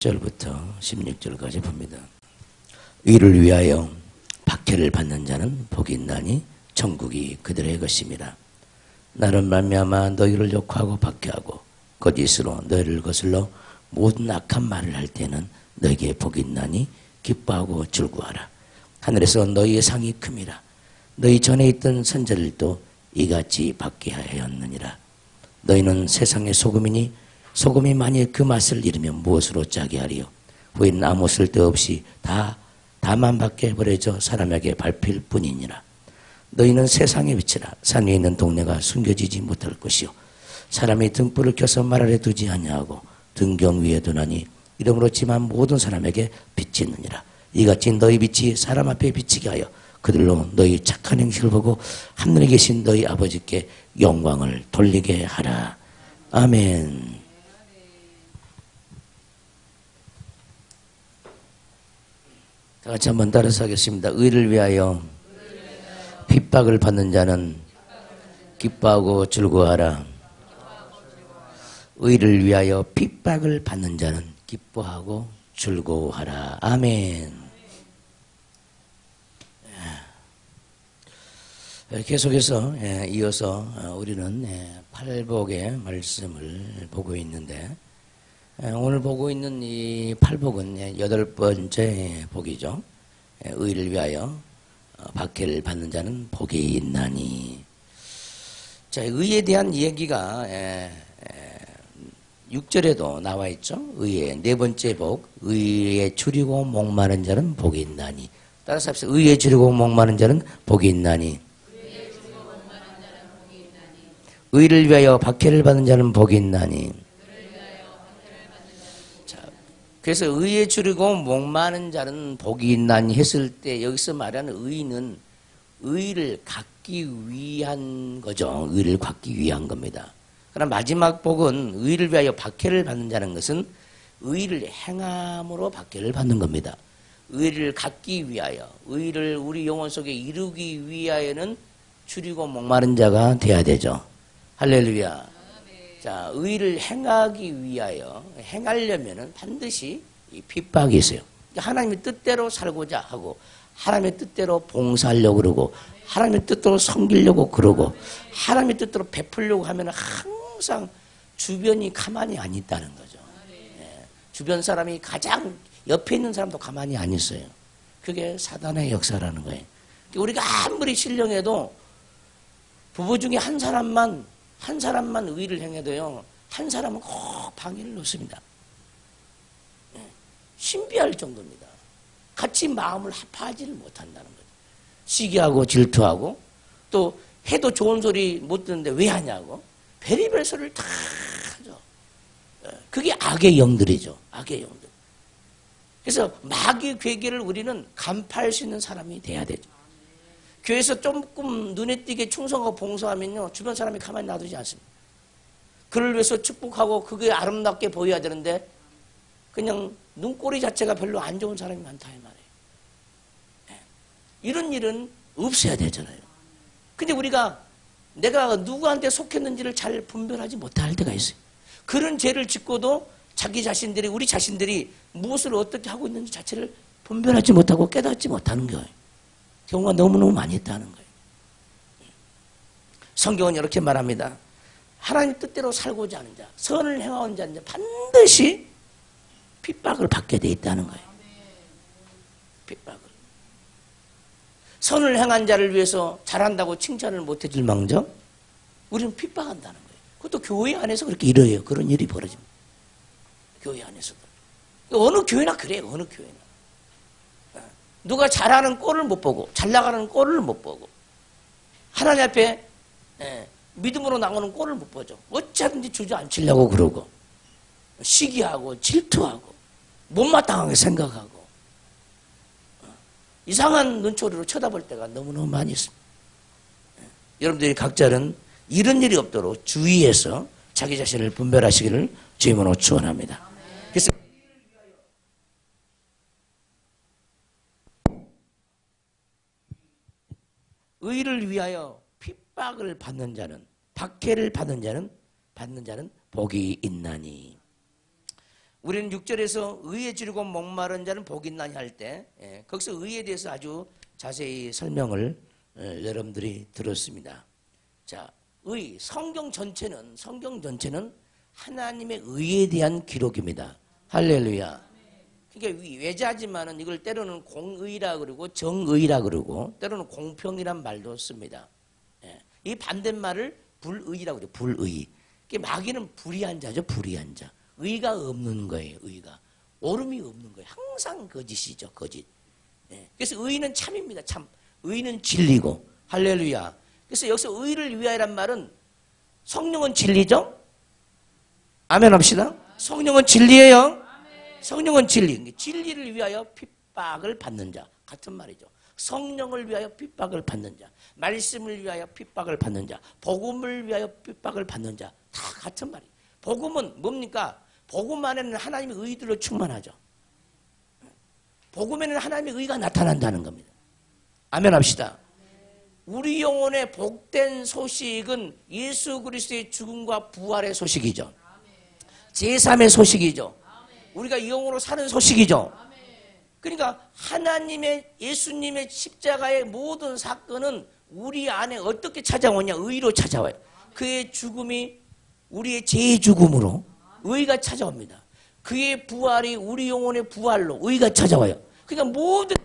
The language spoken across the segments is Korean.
1절부터 16절까지 봅니다. 의를 위하여 박해를 받는 자는 복이 있나니 천국이 그들의 것입니다. 나를 말미암아 너희를 욕하고 박해하고 거짓으로 너희를 거슬러 모든 악한 말을 할 때는 너희에게 복이 있나니 기뻐하고 즐거워하라. 하늘에서 너희의 상이 큼이라. 너희 전에 있던 선자들도 이같이 박해하였느니라. 너희는 세상의 소금이니 소금이 만일 그 맛을 잃으면 무엇으로 짜게 하리요. 후에는 아무 쓸데없이 다만 밖에 버려져 사람에게 밟힐 뿐이니라. 너희는 세상의 빛이라. 산 위에 있는 동네가 숨겨지지 못할 것이요. 사람이 등불을 켜서 말 아래 두지 아니하고 등경 위에 두나니 이러므로 지만 모든 사람에게 빛이 있느니라. 이같이 너희 빛이 사람 앞에 비치게 하여 그들로 너희 착한 행실을 보고 하늘에 계신 너희 아버지께 영광을 돌리게 하라. 아멘. 다 같이 한번 따라서 하겠습니다. 의를 위하여 핍박을 받는 자는 기뻐하고 즐거워하라. 의를 위하여 핍박을 받는 자는 기뻐하고 즐거워하라. 아멘. 계속해서 이어서 우리는 팔복의 말씀을 보고 있는데, 오늘 보고 있는 이 팔복은 8번째 복이죠. 의를 위하여 박해를 받는 자는 복이 있나니. 자, 의에 대한 얘기가 6절에도 나와 있죠. 의의 네 번째 복, 의에 줄이고 목마른 자는 복이 있나니. 따라서 합시다. 의에 줄이고 목마른 자는 복이 있나니. 의를 위하여 박해를 받는 자는 복이 있나니. 그래서 의에 줄이고 목마른 자는 복이 있나니 했을 때 여기서 말하는 의는 의를 갖기 위한 거죠. 의를 갖기 위한 겁니다. 그러나 마지막 복은 의를 위하여 박해를 받는 자는 것은 의를 행함으로 박해를 받는 겁니다. 의를 갖기 위하여, 의를 우리 영혼 속에 이루기 위하여는 줄이고 목마른 자가 돼야 되죠. 할렐루야. 자, 의를 행하기 위하여, 행하려면은 반드시 이 핍박이 있어요. 하나님의 뜻대로 살고자 하고, 하나님의 뜻대로 봉사하려고 그러고, 하나님의 뜻대로 섬기려고 그러고, 하나님의 뜻대로 베풀려고 하면 항상 주변이 가만히 안 있다는 거죠. 주변 사람이 가장 옆에 있는 사람도 가만히 안 있어요. 그게 사단의 역사라는 거예요. 우리가 아무리 신령해도 부부 중에 한 사람만 의를 행해도요, 한 사람은 꼭 방해를 놓습니다. 신비할 정도입니다. 같이 마음을 합하지를 못한다는 거죠. 시기하고 질투하고, 또 해도 좋은 소리 못 듣는데 왜 하냐고 별의별 소리를 다 하죠. 그게 악의 영들이죠. 악의 영들. 그래서 마귀의 괴계를 우리는 간파할 수 있는 사람이 돼야 되죠. 교회에서 조금 눈에 띄게 충성하고 봉사하면요, 주변 사람이 가만히 놔두지 않습니다. 그를 위해서 축복하고 그게 아름답게 보여야 되는데 그냥 눈꼬리 자체가 별로 안 좋은 사람이 많다 이 말이에요. 이런 일은 없어야 되잖아요. 근데 우리가 내가 누구한테 속했는지를 잘 분별하지 못할 때가 있어요. 그런 죄를 짓고도 자기 자신들이, 우리 자신들이 무엇을 어떻게 하고 있는지 자체를 분별하지 못하고 깨닫지 못하는 거예요. 경우가 너무너무 많이 있다는 거예요. 성경은 이렇게 말합니다. 하나님 뜻대로 살고자 하는 자, 선을 행하는 자는 반드시 핍박을 받게 돼 있다는 거예요. 핍박을. 선을 행한 자를 위해서 잘한다고 칭찬을 못 해줄 망정 우리는 핍박한다는 거예요. 그것도 교회 안에서 그렇게 이래요. 그런 일이 벌어집니다. 교회 안에서도. 어느 교회나 그래요. 어느 교회나. 누가 잘하는 꼴을 못 보고, 잘 나가는 꼴을 못 보고, 하나님 앞에 믿음으로 나오는 꼴을 못 보죠. 어찌하든지 주저앉히려고 그러고, 시기하고 질투하고, 못마땅하게 생각하고, 이상한 눈초리로 쳐다볼 때가 너무너무 많이 있습니다. 여러분들이 각자는 이런 일이 없도록 주의해서 자기 자신을 분별하시기를 주님으로 축원합니다. 그래서 의를 위하여 핍박을 받는 자는, 박해를 받는 자는 복이 있나니. 우리는 6절에서 의에 줄이고 목마른 자는 복이 있나니 할 때 거기서 의에 대해서 아주 자세히 설명을 여러분들이 들었습니다. 자, 성경 전체는 하나님의 의에 대한 기록입니다. 할렐루야. 그러니까 외자지만은 이걸 때로는 공의라 그러고 정의라 그러고 때로는 공평이란 말도 씁니다. 이 반대말을 불의라고 그래요. 불의. 마귀는 불의한 자죠. 불의한 자. 의가 없는 거예요. 의가. 옳음이 없는 거예요. 항상 거짓이죠. 거짓. 그래서 의는 참입니다. 참. 의는 진리고. 할렐루야. 그래서 여기서 의를 위하여란 말은 성령은 진리죠. 아멘 합시다. 성령은 진리예요. 성령은 진리. 진리를 위하여 핍박을 받는 자. 같은 말이죠. 성령을 위하여 핍박을 받는 자. 말씀을 위하여 핍박을 받는 자. 복음을 위하여 핍박을 받는 자. 다 같은 말이에요. 복음은 뭡니까? 복음 안에는 하나님의 의들로 충만하죠. 복음에는 하나님의 의가 나타난다는 겁니다. 아멘 합시다. 우리 영혼의 복된 소식은 예수 그리스도의 죽음과 부활의 소식이죠. 제3의 소식이죠. 우리가 영으로 사는 소식이죠. 그러니까 하나님의 예수님의 십자가의 모든 사건은 우리 안에 어떻게 찾아오냐? 의로 찾아와요. 그의 죽음이 우리의 재죽음으로 의가 찾아옵니다. 그의 부활이 우리 영혼의 부활로 의가 찾아와요. 그러니까 모든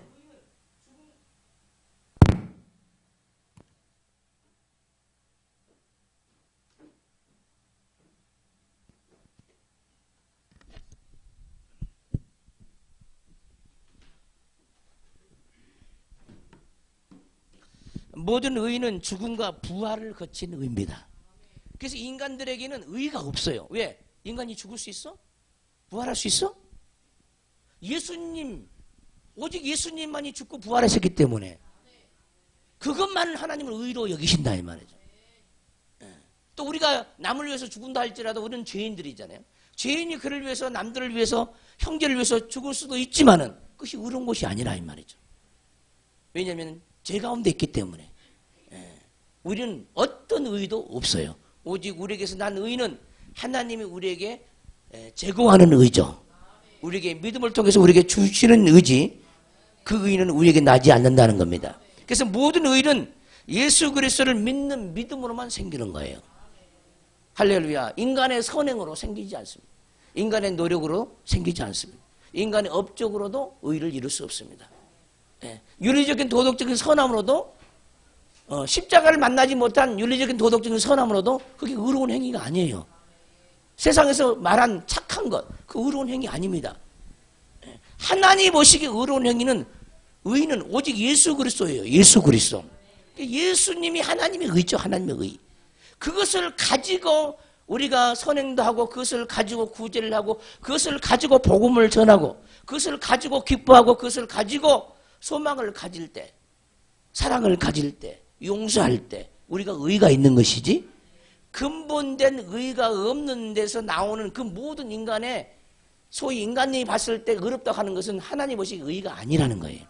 의는 죽음과 부활을 거친 의입니다. 그래서 인간들에게는 의가 없어요. 왜? 인간이 죽을 수 있어? 부활할 수 있어? 오직 예수님만이 죽고 부활하셨기 때문에 그것만 하나님을 의로 여기신다 이 말이죠. 또 우리가 남을 위해서 죽는다 할지라도 우리는 죄인들이잖아요. 죄인이 그를 위해서 남들을 위해서 형제를 위해서 죽을 수도 있지만은 그것이 의로운 것이 아니라 이 말이죠. 왜냐하면 죄 가운데 있기 때문에 우리는 어떤 의도 없어요. 오직 우리에게서 난 의는 하나님이 우리에게 제공하는 의죠. 우리에게 믿음을 통해서 우리에게 주시는 의지, 그 의는 우리에게 나지 않는다는 겁니다. 그래서 모든 의는 예수 그리스도를 믿는 믿음으로만 생기는 거예요. 할렐루야. 인간의 선행으로 생기지 않습니다. 인간의 노력으로 생기지 않습니다. 인간의 업적으로도 의를 이룰 수 없습니다. 윤리적인 도덕적인 선함으로도 십자가를 만나지 못한 윤리적인 도덕적인 선함으로도 그게 의로운 행위가 아니에요. 세상에서 말한 착한 것, 그 의로운 행위 아닙니다. 하나님 보시기에 의로운 행위는 의는 오직 예수 그리스도예요. 예수 그리스도. 예수님이 하나님의 의죠. 하나님의 의. 그것을 가지고 우리가 선행도 하고 그것을 가지고 구제를 하고 그것을 가지고 복음을 전하고 그것을 가지고 기뻐하고 그것을 가지고 소망을 가질 때, 사랑을 가질 때, 용서할 때 우리가 의가 있는 것이지 근본된 의가 없는 데서 나오는 그 모든 인간의 소위 인간이 봤을 때 어렵다고 하는 것은 하나님 보시기에 의가 아니라는 거예요.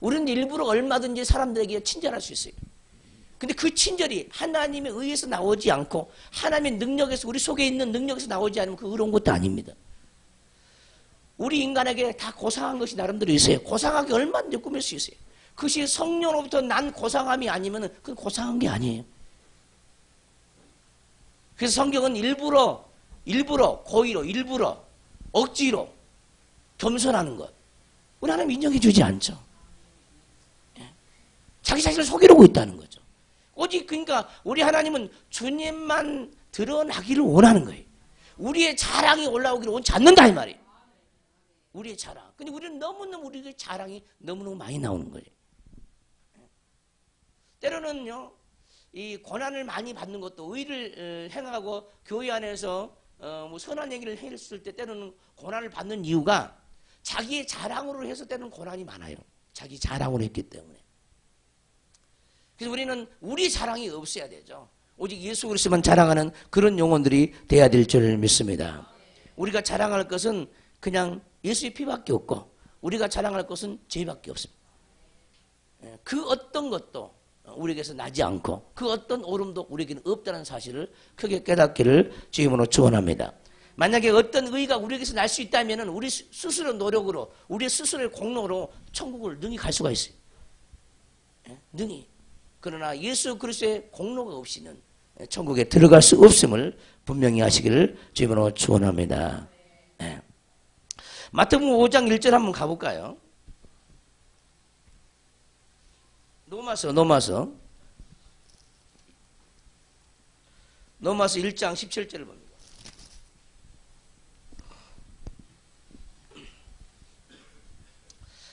우리는 일부러 얼마든지 사람들에게 친절할 수 있어요. 근데 그 친절이 하나님의 의에서 나오지 않고 하나님의 능력에서 우리 속에 있는 능력에서 나오지 않으면 그 의로운 것도 아닙니다. 우리 인간에게 다 고상한 것이 나름대로 있어요. 고상하게 얼마든지 꾸밀 수 있어요. 그것이 성령으로부터 난 고상함이 아니면 그건 고상한 게 아니에요. 그래서 성경은 일부러 고의로 일부러 억지로 겸손하는 것 우리 하나님 인정해 주지 않죠. 자기 자신을 속이려고 있다는 거죠. 오직 그러니까 우리 하나님은 주님만 드러나기를 원하는 거예요. 우리의 자랑이 올라오기를 원치 않는다 이 말이에요. 우리의 자랑. 근데 우리는 너무너무 우리의 자랑이 너무너무 많이 나오는 거예요. 때로는요, 이 고난을 많이 받는 것도 의를 행하고 교회 안에서 뭐 선한 얘기를 했을 때 때로는 고난을 받는 이유가 자기의 자랑으로 해서 때로는 고난이 많아요. 자기 자랑으로 했기 때문에. 그래서 우리는 우리 자랑이 없어야 되죠. 오직 예수 그리스도만 자랑하는 그런 영혼들이 돼야 될 줄 믿습니다. 우리가 자랑할 것은 그냥 예수의 피밖에 없고 우리가 자랑할 것은 죄밖에 없습니다. 그 어떤 것도 우리에게서 나지 않고 그 어떤 옳음도 우리에게는 없다는 사실을 크게 깨닫기를 주임으로 축원합니다. 만약에 어떤 의가 우리에게서 날 수 있다면 우리 스스로 노력으로 우리 스스로의 공로로 천국을 능히 갈 수가 있어요. 능히. 그러나 예수 그리스도의 공로가 없이는 천국에 들어갈 수 없음을 분명히 하시기를 주임으로 축원합니다. 마태복음 5장 1절 한번 가볼까요? 넘어서 1장 17절을 봅니다.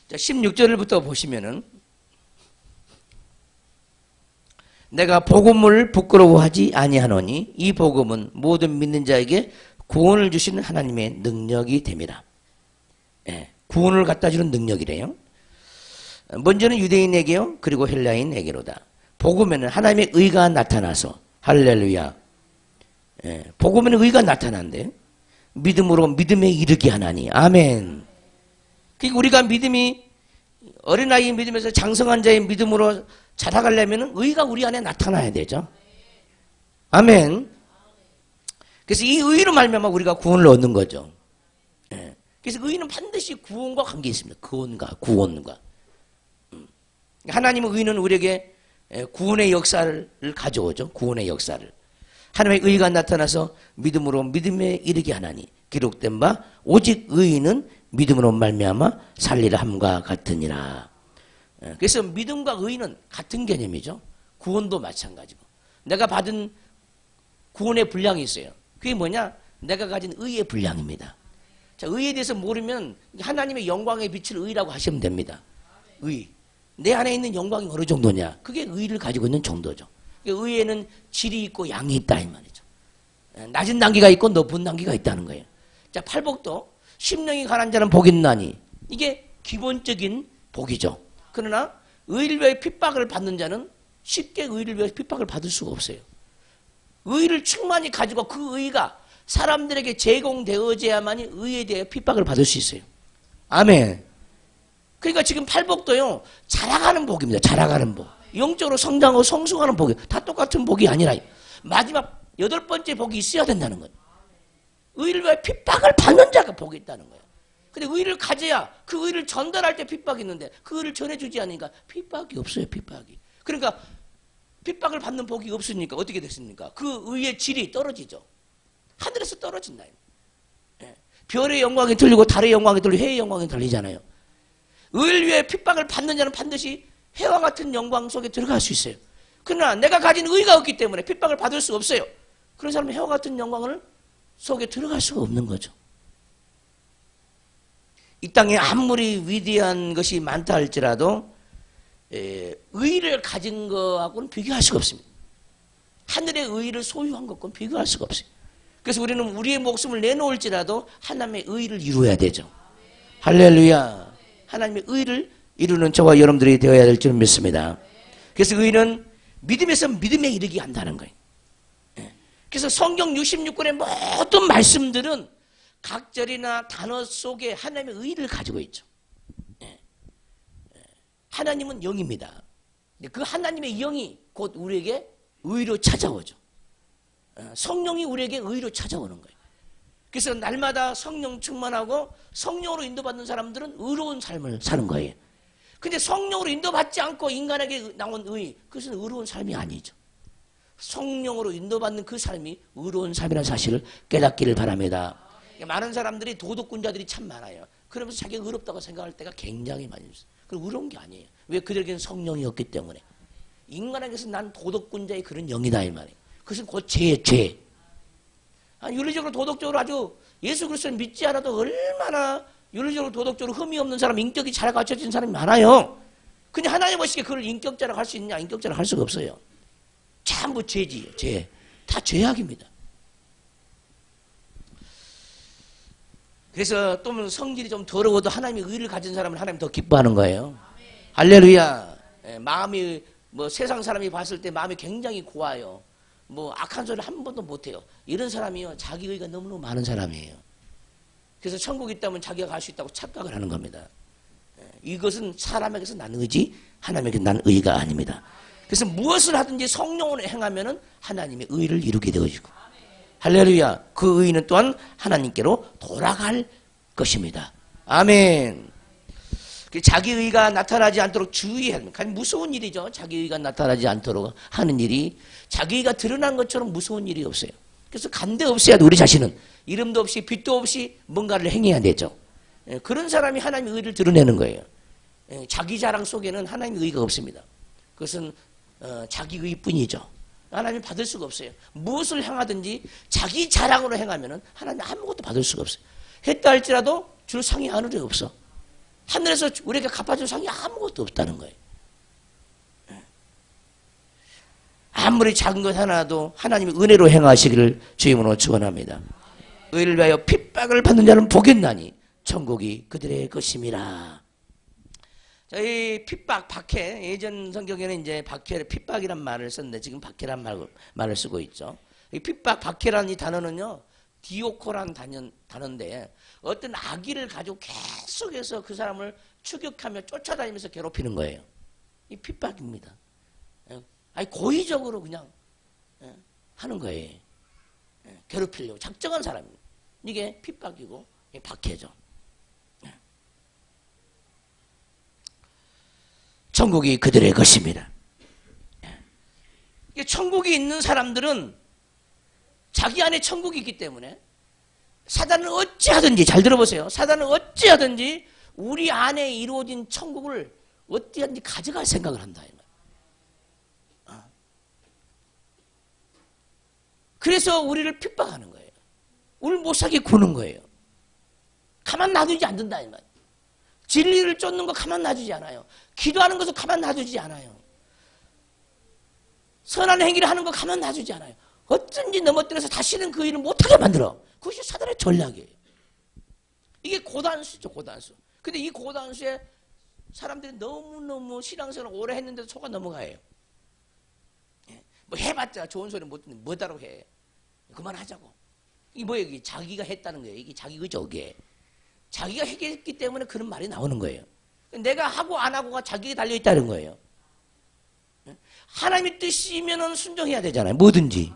자, 16절부터 보시면은 내가 복음을 부끄러워하지 아니하노니 이 복음은 모든 믿는 자에게 구원을 주시는 하나님의 능력이 됩니다. 구원을 갖다 주는 능력이래요. 먼저는 유대인에게요, 그리고 헬라인에게로다. 복음에는 하나님의 의가 나타나서 할렐루야. 복음에는 의가 나타난대. 믿음으로 믿음에 이르게 하나니. 아멘. 그러니까 우리가 믿음이 어린아이의 믿음에서 장성한 자의 믿음으로 자라가려면 의가 우리 안에 나타나야 되죠. 아멘. 그래서 이 의로 말미암아 우리가 구원을 얻는 거죠. 그래서 의는 반드시 구원과 관계 있습니다. 구원과. 하나님의 의는 우리에게 구원의 역사를 가져오죠. 구원의 역사를. 하나님의 의가 나타나서 믿음으로 믿음에 이르게 하나니 기록된 바 오직 의인은 믿음으로 말미암아 살리라 함과 같으니라. 그래서 믿음과 의는 같은 개념이죠. 구원도 마찬가지고. 내가 받은 구원의 분량이 있어요. 그게 뭐냐? 내가 가진 의의 분량입니다. 자, 의에 대해서 모르면 하나님의 영광에 비칠 의라고 하시면 됩니다. 의. 내 안에 있는 영광이 어느 정도냐? 그게 의를 가지고 있는 정도죠. 의에는 질이 있고 양이 있다 이 말이죠. 낮은 단계가 있고 높은 단계가 있다는 거예요. 자, 팔복도 심령이 가난 자는 복이 있나니 이게 기본적인 복이죠. 그러나 의를 위해 핍박을 받는 자는 쉽게 의를 위해 핍박을 받을 수가 없어요. 의를 충만히 가지고 그 의가 사람들에게 제공되어져야만이 의에 대해 핍박을 받을 수 있어요. 아멘. 그러니까 지금 팔복도요, 자라가는 복입니다. 자라가는 복. 영적으로 성장하고 성숙하는 복이 다 똑같은 복이 아니라 마지막 8번째 복이 있어야 된다는 거예요. 의를 위해 핍박을 받는 자가 복이 있다는 거예요. 근데 의를 가져야 그 의를 전달할 때 핍박이 있는데 그 의를 전해주지 않으니까 핍박이 없어요. 핍박이. 그러니까 핍박을 받는 복이 없으니까 어떻게 됐습니까? 그 의의 질이 떨어지죠. 하늘에서 떨어진다. 별의 영광이 들리고 달의 영광이 들리고 해의 영광이 들리잖아요. 의를 위해 핍박을 받는 자는 반드시 해와 같은 영광 속에 들어갈 수 있어요. 그러나 내가 가진 의가 없기 때문에 핍박을 받을 수 없어요. 그런 사람은 해와 같은 영광을 속에 들어갈 수가 없는 거죠. 이 땅에 아무리 위대한 것이 많다 할지라도 의를 가진 것하고는 비교할 수가 없습니다. 하늘의 의를 소유한 것과는 비교할 수가 없어요. 그래서 우리는 우리의 목숨을 내놓을지라도 하나님의 의를 이루어야 되죠. 할렐루야. 하나님의 의를 이루는 저와 여러분들이 되어야 될 줄 믿습니다. 그래서 의는 믿음에서 믿음에 이르게 한다는 거예요. 그래서 성경 66권의 모든 말씀들은 각 절이나 단어 속에 하나님의 의를 가지고 있죠. 하나님은 영입니다. 그 하나님의 영이 곧 우리에게 의로 찾아오죠. 성령이 우리에게 의로 찾아오는 거예요. 그래서 날마다 성령 충만하고 성령으로 인도받는 사람들은 의로운 삶을 사는 거예요. 근데 성령으로 인도받지 않고 인간에게 나온 의, 그것은 의로운 삶이 아니죠. 성령으로 인도받는 그 삶이 의로운 삶이라는 사실을 깨닫기를 바랍니다. 많은 사람들이 도덕군자들이 참 많아요. 그러면서 자기가 의롭다고 생각할 때가 굉장히 많이 있어요. 그럼 의로운 게 아니에요. 왜? 그들에게는 성령이 없기 때문에. 인간에게서 난 도덕군자의 그런 영이다 이 말이에요. 그것은 곧 죄. 윤리적으로 도덕적으로 아주 예수 그리스도를 믿지 않아도 얼마나 윤리적으로 도덕적으로 흠이 없는 사람, 인격이 잘 갖춰진 사람이 많아요. 근데 하나님 보시기에 그걸 인격자라고 할 수 있냐? 인격자라고 할 수가 없어요. 전부 죄지요. 죄. 다 죄악입니다. 그래서 또 성질이 좀 더러워도 하나님의 의를 가진 사람은 하나님 더 기뻐하는 거예요. 할렐루야. 마음이 세상 사람이 봤을 때 마음이 굉장히 고와요. 악한 소리를 한 번도 못해요. 이런 사람이요, 자기 의가 너무너무 많은 사람이에요. 그래서 천국에 있다면 자기가 갈 수 있다고 착각을 하는 겁니다. 이것은 사람에게서 난 의지, 하나님에게 난 의가 아닙니다. 그래서 무엇을 하든지 성령으로 행하면은 하나님의 의를 이루게 되어지고, 할렐루야. 그 의는 또한 하나님께로 돌아갈 것입니다. 아멘. 자기 의가 나타나지 않도록 주의해야 합니다. 무서운 일이죠. 자기 의가 나타나지 않도록 하는 일이, 자기 의가 드러난 것처럼 무서운 일이 없어요. 그래서 간대 없어야 돼. 우리 자신은 이름도 없이 빛도 없이 뭔가를 행해야 되죠. 그런 사람이 하나님의 의를 드러내는 거예요. 자기 자랑 속에는 하나님의 의가 없습니다. 그것은 자기 의뿐이죠. 하나님 받을 수가 없어요. 무엇을 행하든지 자기 자랑으로 행하면 하나님 아무것도 받을 수가 없어요. 했다 할지라도 줄 상이 하늘에 없어. 하늘에서 우리에게 갚아줄 상이 아무것도 없다는 거예요. 아무리 작은 것 하나도 하나님의 은혜로 행하시기를 주임으로 축원합니다. 의를 위하여 핍박을 받는 자는 복겠나니 천국이 그들의 것임이라. 이 핍박, 박해, 예전 성경에는 이제 박해를 핍박이란 말을 썼는데 지금 박해란 말을 쓰고 있죠. 이 핍박, 박해라는 이 단어는요, 디오코라는 단어인데 어떤 악의를 가지고 계속해서 그 사람을 추격하며 쫓아다니면서 괴롭히는 거예요. 이 핍박입니다. 아니 고의적으로 그냥 하는 거예요. 괴롭히려고 작정한 사람입니다. 이게 핍박이고 박해죠. 천국이 그들의 것입니다. 천국이 있는 사람들은 자기 안에 천국이 있기 때문에 사단은 어찌하든지, 잘 들어보세요. 사단은 어찌하든지 우리 안에 이루어진 천국을 어찌하든지 가져갈 생각을 한다. 그래서 우리를 핍박하는 거예요. 우리를 못 살게 구는 거예요. 가만 놔두지 않는다. 이 말. 진리를 쫓는 거 가만 놔두지 않아요. 기도하는 것을 가만 놔두지 않아요. 선한 행위를 하는 거 가만 놔두지 않아요. 어쩐지 넘어뜨려서 다시는 그 일을 못하게 만들어. 그것이 사단의 전략이에요. 이게 고단수죠, 고단수. 근데 이 고단수에 사람들이 너무너무 신앙생활을 오래 했는데도 속아 넘어가요. 뭐 해봤자 좋은 소리 못 듣는 뭐다라고 해. 그만하자고. 이게 뭐예요? 이게 자기가 했다는 거예요. 이게 자기 의적이에요. 자기가 했기 때문에 그런 말이 나오는 거예요. 내가 하고 안 하고가 자기에 달려있다는 거예요. 하나님의 뜻이면은 순종해야 되잖아요. 뭐든지.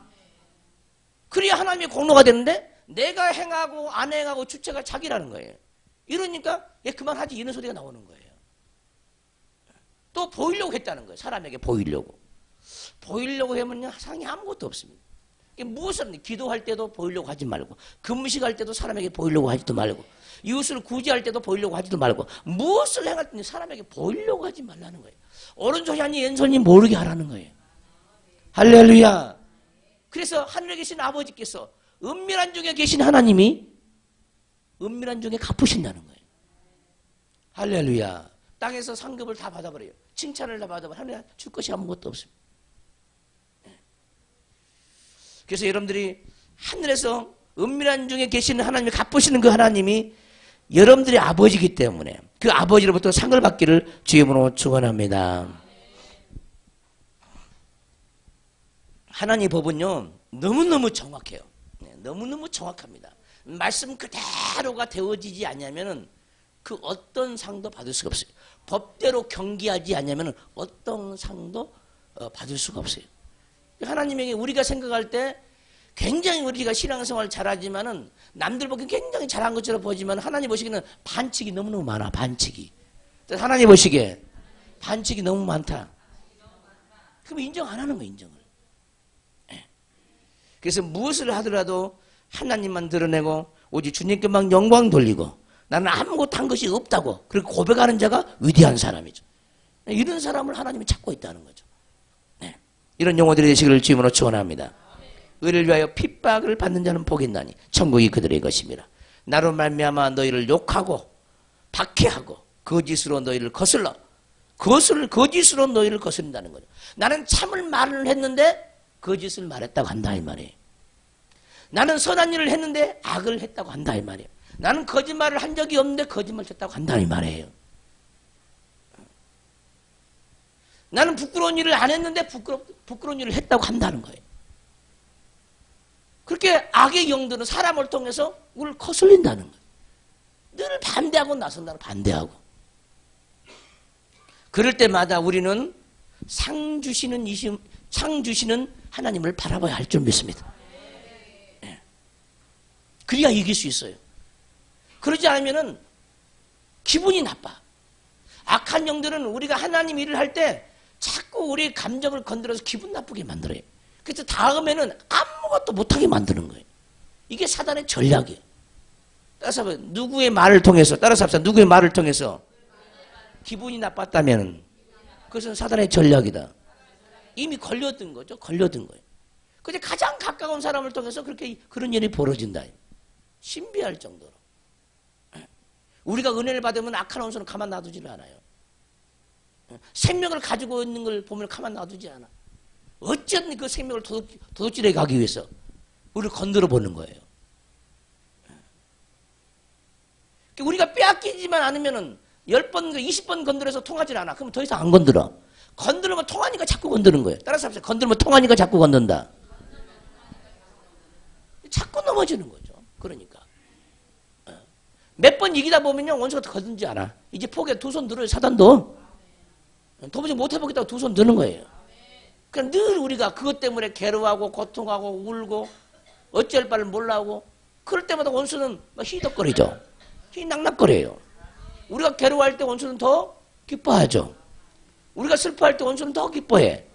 그래야 하나님의 공로가 되는데 내가 행하고 안 행하고 주체가 자기라는 거예요. 이러니까 그만하지 이런 소리가 나오는 거예요. 또 보이려고 했다는 거예요. 사람에게 보이려고. 보이려고 하면 상이 아무것도 없습니다. 무엇을 기도할 때도 보이려고 하지 말고, 금식할 때도 사람에게 보이려고 하지도 말고, 이웃을 구제할 때도 보이려고 하지도 말고, 무엇을 행할 때는 사람에게 보이려고 하지 말라는 거예요. 오른손이 아니 왼손이 모르게 하라는 거예요. 할렐루야. 그래서 하늘에 계신 아버지께서 은밀한 중에 계신 하나님이 은밀한 중에 갚으신다는 거예요. 할렐루야. 땅에서 상급을 다 받아버려요. 칭찬을 다 받아버려요. 하늘에 줄 것이 아무것도 없습니다. 그래서 여러분들이 하늘에서 은밀한 중에 계시는 하나님이 갚으시는 그 하나님이 여러분들의 아버지이기 때문에 그 아버지로부터 상을 받기를 주임으로 축원합니다. 하나님의 법은요 너무너무 정확해요. 너무너무 정확합니다. 말씀 그대로가 되어지지 않냐면 그 어떤 상도 받을 수가 없어요. 법대로 경기하지 않냐면 어떤 상도 받을 수가 없어요. 하나님에게 우리가 생각할 때 굉장히 우리가 신앙생활 잘하지만은 남들 보기엔 굉장히 잘한 것처럼 보지만 하나님 보시기에는 반칙이 너무너무 많아. 반칙이. 하나님 보시기에 반칙이 너무 많다. 그럼 인정 안 하는 거예요. 인정을. 그래서 무엇을 하더라도 하나님만 드러내고 오직 주님께만 영광 돌리고 나는 아무것도 한 것이 없다고 그렇게 고백하는 자가 위대한 사람이죠. 이런 사람을 하나님이 찾고 있다는 거죠. 이런 용어들이 되시기를 주임으로 축원합니다. 의를 위하여 핍박을 받는 자는 복이 있나니 천국이 그들의 것입니다. 나로 말미암아 너희를 욕하고 박해하고 거짓으로 너희를 거슬러 거짓으로 너희를 거스른다는 거죠. 나는 참을 말을 했는데 거짓을 말했다고 한다 이 말이에요. 나는 선한 일을 했는데 악을 했다고 한다 이 말이에요. 나는 거짓말을 한 적이 없는데 거짓말 했다고 한다 이 말이에요. 나는 부끄러운 일을 안 했는데 부끄러운 일을 했다고 한다는 거예요. 그렇게 악의 영들은 사람을 통해서 우리를 거슬린다는 거예요. 늘 반대하고 나선다는 반대하고. 그럴 때마다 우리는 상 주시는 하나님을 바라봐야 할 줄 믿습니다. 예. 그래야 이길 수 있어요. 그러지 않으면은 기분이 나빠. 악한 영들은 우리가 하나님 일을 할 때 자꾸 우리 감정을 건드려서 기분 나쁘게 만들어요. 그래서 다음에는 아무것도 못하게 만드는 거예요. 이게 사단의 전략이에요. 따라서 누구의 말을 통해서, 따라서 합시다. 누구의 말을 통해서 기분이 나빴다면 그것은 사단의 전략이다. 이미 걸려든 거죠. 걸려든 거예요. 근데 가장 가까운 사람을 통해서 그런 일이 벌어진다. 신비할 정도로. 우리가 은혜를 받으면 악한 원수는 가만 놔두지를 않아요. 생명을 가지고 있는 걸 보면 가만 놔두지 않아. 어쨌든 그 생명을 도둑질해 가기 위해서 우리를 건드려 보는 거예요. 우리가 빼앗기지만 않으면은 10번, 20번 건드려서 통하지 않아. 그러면 더 이상 안 건드려. 건드리면 통하니까 자꾸 건드는 거예요. 따라서 합시다. 건드리면 통하니까 자꾸 건든다. 자꾸 넘어지는 거죠. 그러니까. 몇 번 이기다 보면요, 원수가 더 건든지 않아. 이제 포기해. 두 손 들어요, 사단도. 도무지 못해보겠다고 두 손 드는 거예요. 그러니까 늘 우리가 그것 때문에 괴로워하고, 고통하고, 울고, 어찌할 바를 몰라하고, 그럴 때마다 원수는 막 희덕거리죠. 희낙낙거려요. 우리가 괴로워할 때 원수는 더 기뻐하죠. 우리가 슬퍼할 때 원수는 더 기뻐해.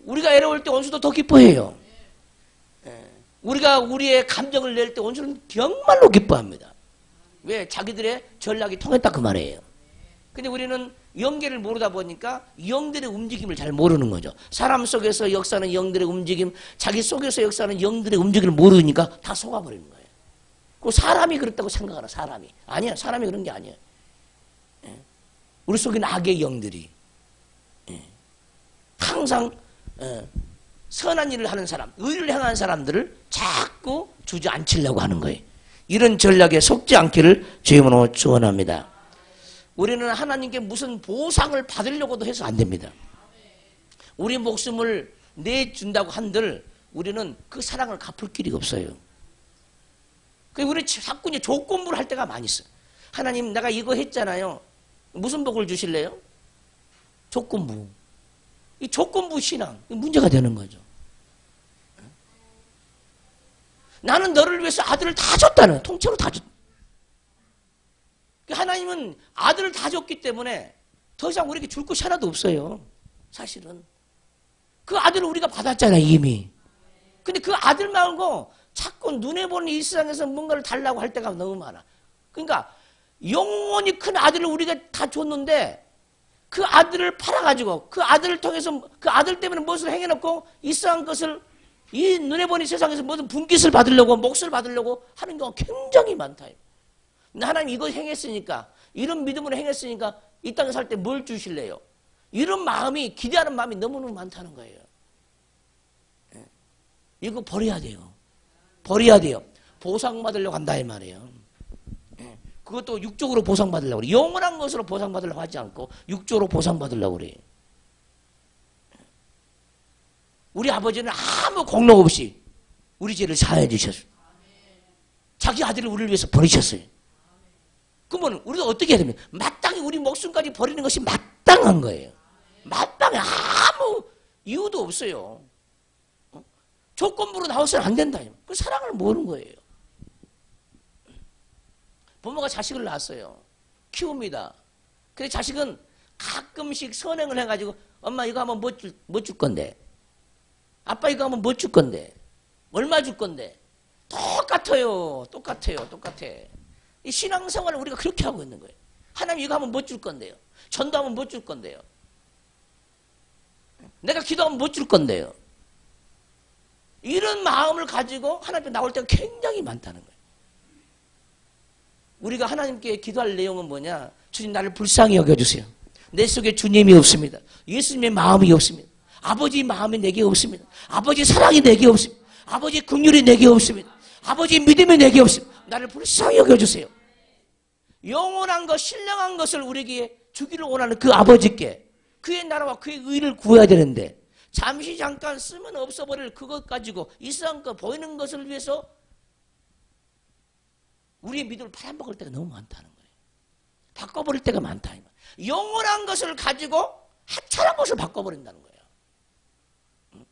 우리가 애로울 때 원수도 더 기뻐해요. 우리가 우리의 감정을 낼 때 원수는 정말로 기뻐합니다. 왜? 자기들의 전략이 통했다 그 말이에요. 근데 우리는 영계를 모르다 보니까 영들의 움직임을 잘 모르는 거죠. 사람 속에서 역사하는 영들의 움직임, 자기 속에서 역사하는 영들의 움직임을 모르니까 다 속아버리는 거예요. 그 사람이 그렇다고 생각하나, 사람이. 아니야, 사람이 그런 게 아니에요. 우리 속에는 악의 영들이 항상 선한 일을 하는 사람, 의를 행하는 사람들을 자꾸 주저앉히려고 하는 거예요. 이런 전략에 속지 않기를 주의 이름으로 축원합니다. 우리는 하나님께 무슨 보상을 받으려고도 해서 안 됩니다. 우리 목숨을 내준다고 한들 우리는 그 사랑을 갚을 길이 없어요. 우리 자꾸 이제 조건부를 할 때가 많이 있어요. 하나님, 내가 이거 했잖아요. 무슨 복을 주실래요? 조건부. 이 조건부 신앙, 문제가 되는 거죠. 나는 너를 위해서 아들을 다 줬다는, 통째로 다 줬다. 하나님은 아들을 다 줬기 때문에 더 이상 우리에게 줄 것이 하나도 없어요. 사실은. 그 아들을 우리가 받았잖아요, 이미. 근데 그 아들 말고 자꾸 눈에 보는 이 세상에서 뭔가를 달라고 할 때가 너무 많아. 그러니까 영원히 큰 아들을 우리가 다 줬는데 그 아들을 팔아가지고 그 아들을 통해서 그 아들 때문에 무엇을 행해놓고 이상한 것을 이 눈에 보는 세상에서 무슨 분깃을 받으려고 몫을 받으려고 하는 경우가 굉장히 많다. 하나님 이거 행했으니까 이런 믿음으로 행했으니까 이 땅에 살 때 뭘 주실래요? 이런 마음이 기대하는 마음이 너무너무 많다는 거예요. 이거 버려야 돼요. 버려야 돼요. 보상받으려고 한다 이 말이에요. 그것도 육적으로 보상받으려고 그래. 영원한 것으로 보상받으려고 하지 않고 육적으로 보상받으려고 그래. 우리 아버지는 아무 공로 없이 우리 죄를 사해 주셨어요. 자기 아들을 우리를 위해서 버리셨어요. 그러면 우리가 어떻게 해야 됩니까? 마땅히 우리 목숨까지 버리는 것이 마땅한 거예요. 마땅해. 아무 이유도 없어요. 조건부로 나와서는 안 된다. 그 사랑을 모르는 거예요. 부모가 자식을 낳았어요. 키웁니다. 근데 자식은 가끔씩 선행을 해가지고 엄마 이거 하면 뭐 줄 건데? 아빠 이거 하면 뭐 줄 건데? 얼마 줄 건데? 똑같아요. 똑같아. 이 신앙생활을 우리가 그렇게 하고 있는 거예요. 하나님 이거 하면 뭐 줄 건데요? 전도하면 뭐 줄 건데요? 내가 기도하면 뭐 줄 건데요? 이런 마음을 가지고 하나님 앞에 나올 때가 굉장히 많다는 거예요. 우리가 하나님께 기도할 내용은 뭐냐? 주님 나를 불쌍히 여겨주세요. 내 속에 주님이 없습니다. 예수님의 마음이 없습니다. 아버지 마음이 내게 없습니다. 아버지 사랑이 내게 없습니다. 아버지 긍휼이 내게 없습니다. 아버지 믿음이 내게 없습니다. 나를 불쌍히 여겨주세요. 영원한 것, 신령한 것을 우리에게 주기를 원하는 그 아버지께 그의 나라와 그의 의를 구해야 되는데 잠시 잠깐 쓰면 없어버릴 그것 가지고 이상한 것 보이는 것을 위해서 우리의 믿음을 팔아먹을 때가 너무 많다는 거예요. 바꿔버릴 때가 많다. 영원한 것을 가지고 하찮은 것을 바꿔버린다는 거예요.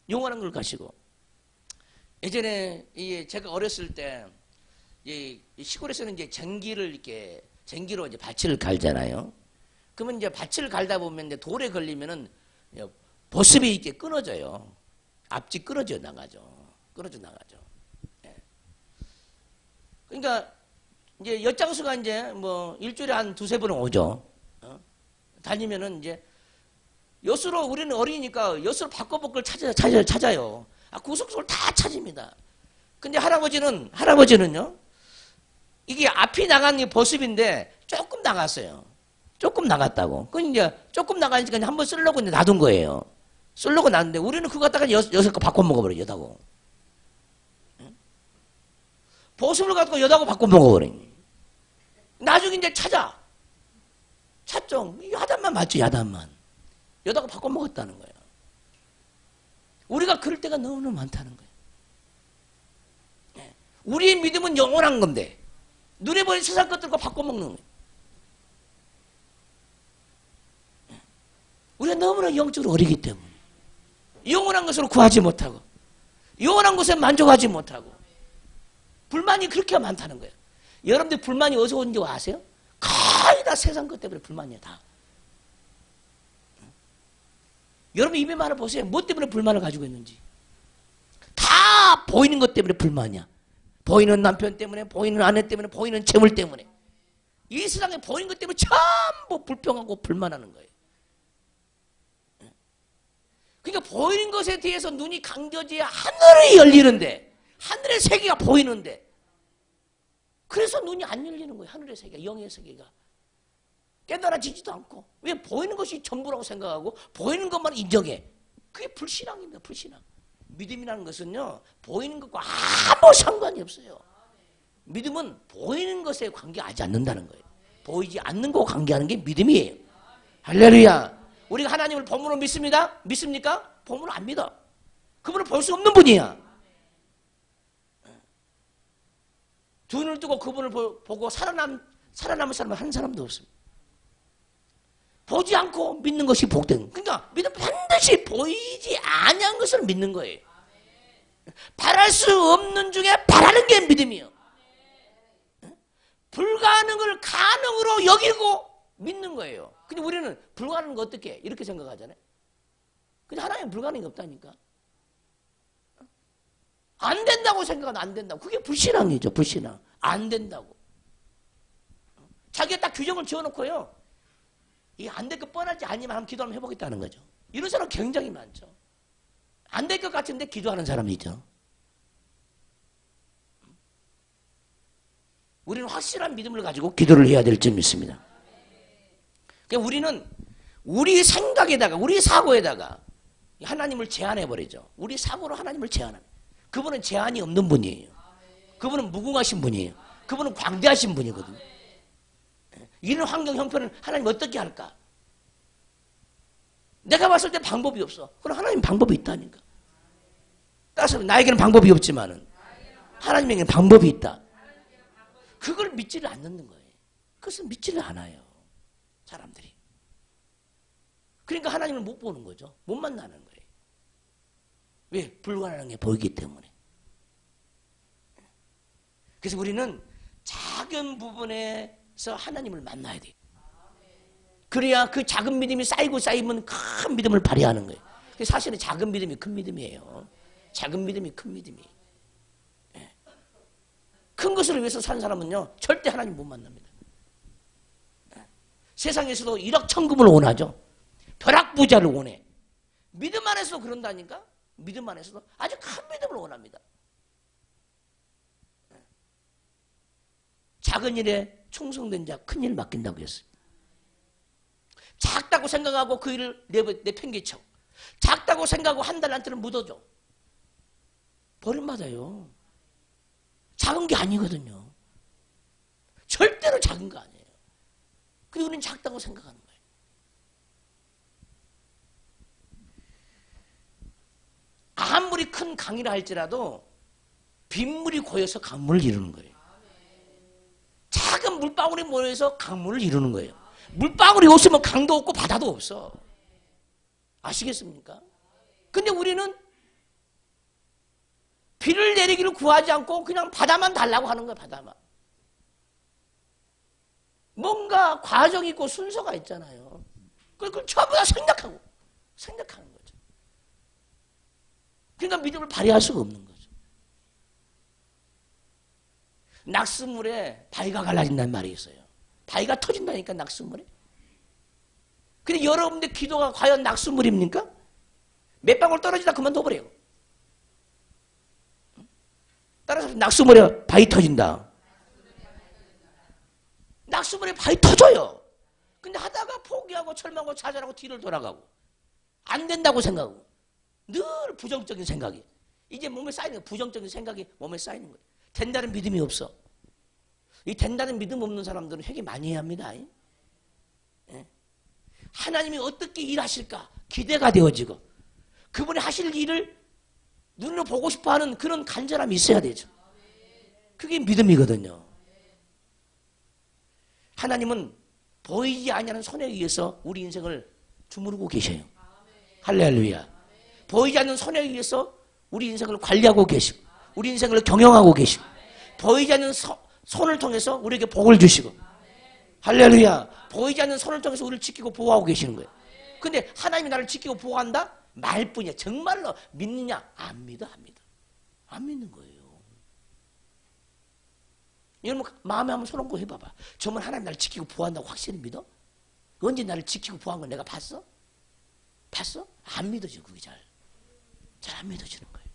영원한 걸 가시고. 예전에 제가 어렸을 때 시골에서는 이제 쟁기로 이제 밭을 갈잖아요. 그러면 이제 밭을 갈다 보면 이제 돌에 걸리면은 보습이 이렇게 끊어져요. 앞뒤 끊어져 나가죠. 예. 그러니까 이제 엿장수가 이제 뭐 일주일에 한 두세 번은 오죠. 다니면은 이제 엿으로 우리는 어리니까 엿으로 바꿔볼 걸 찾아요. 구석구석을 다 찾습니다. 근데 할아버지는요, 이게 앞이 나간 게 보습인데 조금 나갔어요. 조금 나갔다고. 그 이제 조금 나가니까 한번 쓰려고 이제 놔둔 거예요. 쓰려고 놨는데 우리는 그거 갖다가 엿을 바꿔 먹어버려, 엿하고. 보습을 갖고 엿하고 바꿔 먹어버려. 나중에 이제 찾죠. 야단만 맞죠, 야단만. 엿하고 바꿔 먹었다는 거예요. 우리가 그럴 때가 너무너무 많다는 거예요. 우리의 믿음은 영원한 건데 눈에 보이는 세상 것들과 바꿔먹는 거예요. 우리가 너무나 영적으로 어리기 때문에 영원한 것으로 구하지 못하고 영원한 것에 만족하지 못하고 불만이 그렇게 많다는 거예요. 여러분들 불만이 어디서 오는지 아세요? 거의 다 세상 것 때문에 불만이에요. 다. 여러분 입에 말을 보세요. 뭐 때문에 불만을 가지고 있는지. 다 보이는 것 때문에 불만이야. 보이는 남편 때문에, 보이는 아내 때문에, 보이는 재물 때문에. 이 세상에 보이는 것 때문에 전부 불평하고 불만하는 거예요. 그러니까 보이는 것에 대해서 눈이 감겨져야 하늘이 열리는데, 하늘의 세계가 보이는데, 그래서 눈이 안 열리는 거예요. 하늘의 세계, 영의 세계가. 깨달아지지도 않고. 왜 보이는 것이 전부라고 생각하고 보이는 것만 인정해. 그게 불신앙입니다. 불신앙. 믿음이라는 것은요, 보이는 것과 아무 상관이 없어요. 믿음은 보이는 것에 관계하지 않는다는 거예요. 보이지 않는 거 관계하는 게 믿음이에요. 할렐루야. 우리가 하나님을 본문으로 믿습니다? 믿습니까? 본문으로 안 믿어. 그분은 볼 수 없는 분이야. 두 눈을 뜨고 그분을 보고 살아남은 사람은 한 사람도 없습니다. 보지 않고 믿는 것이 복된. 그러니까 믿음 반드시 보이지 아니한 것을 믿는 거예요. 바랄 수 없는 중에 바라는 게 믿음이에요. 불가능을 가능으로 여기고 믿는 거예요. 근데 우리는 불가능한 거 어떻게 해? 이렇게 생각하잖아요. 근데 하나님은 불가능이 없다니까. 안 된다고 생각하면 안 된다고. 그게 불신앙이죠. 불신앙. 안 된다고. 자기가 딱 규정을 지어놓고요. 이게 안 될 것 뻔하지 않지만 한번 기도 한번 해보겠다는 거죠. 이런 사람 굉장히 많죠. 안 될 것 같은데 기도하는 사람이죠. 우리는 확실한 믿음을 가지고 기도를 해야 될 줄 믿습니다. 그러니까 우리는 우리 생각에다가 우리 사고에다가 하나님을 제한해버리죠. 우리 사고로 하나님을 제한합니다. 그분은 제한이 없는 분이에요. 그분은 무궁하신 분이에요. 그분은 광대하신 분이거든요. 이런 환경 형편은 하나님 어떻게 할까? 내가 봤을 때 방법이 없어. 그럼 하나님 방법이 있다니까. 따라서 나에게는 방법이 없지만은 하나님에게는 방법이 있다. 그걸 믿지를 않는 거예요. 그것을 믿지를 않아요. 사람들이. 그러니까 하나님을 못 보는 거죠. 못 만나는 거예요. 왜? 불가능한 게 보이기 때문에. 그래서 우리는 작은 부분에서 하나님을 만나야 돼요. 그래야 그 작은 믿음이 쌓이면 큰 믿음을 발휘하는 거예요. 사실은 작은 믿음이 큰 믿음이에요. 작은 믿음이 큰 믿음이에요. 큰 것을 위해서 사는 사람은요, 절대 하나님 못 만납니다. 세상에서도 1억 천금을 원하죠. 벼락부자를 원해. 믿음 안에서도 그런다니까? 믿음 안에서도 아주 큰 믿음을 원합니다. 작은 일에 충성된 자 큰 일 맡긴다고 했어요. 작다고 생각하고 그 일을 내팽개쳐. 작다고 생각하고 한 달 안때는 묻어줘. 버림받아요. 작은 게 아니거든요. 절대로 작은 거 아니에요. 근데 우리는 작다고 생각하는 거예요. 아무리 큰 강이라 할지라도 빗물이 고여서 강물을 이루는 거예요. 작은 물방울이 모여서 강물을 이루는 거예요. 물방울이 없으면 강도 없고 바다도 없어. 아시겠습니까? 근데 우리는 비를 내리기를 구하지 않고 그냥 바다만 달라고 하는 거야, 바다만. 뭔가 과정이 있고 순서가 있잖아요. 그걸 전부 다 생각하는 거죠. 그러니까 믿음을 발휘할 수가 없는 거죠. 낙수물에 바위가 갈라진다는 말이 있어요. 바위가 터진다니까, 낙수물에. 근데 여러분들 기도가 과연 낙수물입니까? 몇 방울 떨어지다 그만둬버려요. 따라서 낙수물에 바위 터진다. 낙수물에 바위 터져요. 근데 하다가 포기하고 절망하고 좌절하고 뒤를 돌아가고 안 된다고 생각하고 늘 부정적인 생각이 이제 몸에 쌓이는 거예요. 부정적인 생각이 몸에 쌓이는 거예요. 된다는 믿음이 없어. 이 된다는 믿음 없는 사람들은 회개 많이 해야 합니다. 예? 하나님이 어떻게 일하실까 기대가 되어지고 그분이 하실 일을 눈으로 보고 싶어하는 그런 간절함이 있어야 되죠. 그게 믿음이거든요. 하나님은 보이지 아니하는 손에 의해서 우리 인생을 주무르고 계셔요. 할렐루야. 보이지 않는 손에 의해서 우리 인생을 관리하고 계시고 우리 인생을 경영하고 계시고 보이지 않는 손을 통해서 우리에게 복을 주시고 할렐루야. 보이지 않는 손을 통해서 우리를 지키고 보호하고 계시는 거예요. 근데 하나님이 나를 지키고 보호한다? 말뿐이야. 정말로 믿느냐? 안 믿어, 안 믿어. 안 믿는 거예요. 여러분 마음에 한번 손 얹고 해봐봐. 정말 하나님 나를 지키고 보호한다고 확실히 믿어? 언제 나를 지키고 보호한 걸 내가 봤어? 봤어? 안 믿어져. 그게 잘 안 믿어지는 거예요.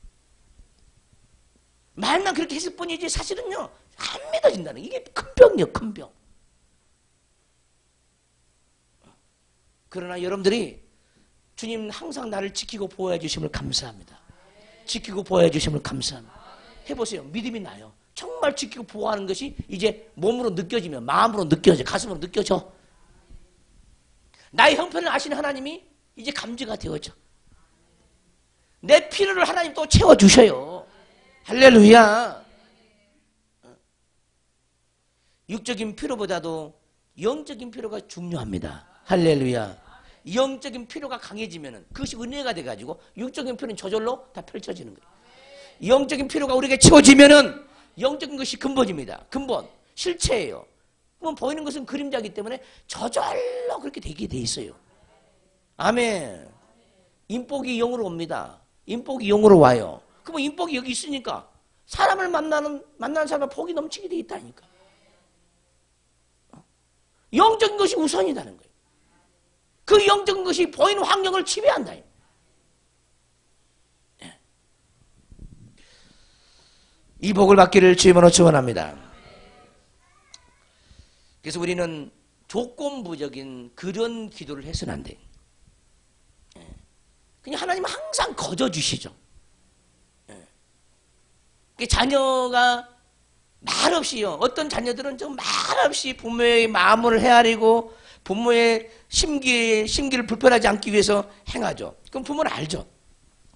말만 그렇게 했을 뿐이지 사실은요 안 믿어진다는 이게 큰 병이에요. 큰 병. 그러나 여러분들이 주님 항상 나를 지키고 보호해 주심을 감사합니다. 지키고 보호해 주심을 감사합니다. 해보세요. 믿음이 나요. 정말 지키고 보호하는 것이 이제 몸으로 느껴지면 마음으로 느껴져 가슴으로 느껴져. 나의 형편을 아시는 하나님이 이제 감지가 되어져. 내 필요를 하나님 또 채워주셔요. 할렐루야. 육적인 필요보다도 영적인 필요가 중요합니다. 할렐루야. 영적인 필요가 강해지면 그것이 은혜가 돼가지고 육적인 필요는 저절로 다 펼쳐지는 거예요. 영적인 필요가 우리에게 채워지면은 영적인 것이 근본입니다. 근본, 실체예요. 그럼 보이는 것은 그림자이기 때문에 저절로 그렇게 되게 돼 있어요. 아멘. 인복이 영으로 옵니다. 인복이 영으로 와요. 그러면 인복이 여기 있으니까 사람을 만나는 사람은 복이 넘치게 돼 있다니까. 영적인 것이 우선이라는 거예요. 그 영적인 것이 보이는 환경을 지배한다. 이 복을 받기를 주님으로 축원합니다. 그래서 우리는 조건부적인 그런 기도를 해서는 안 돼요. 그냥 하나님은 항상 거저주시죠. 자녀가 말없이요. 어떤 자녀들은 좀 말없이 부모의 마음을 헤아리고 부모의 심기를 불편하지 않기 위해서 행하죠. 그럼 부모는 알죠.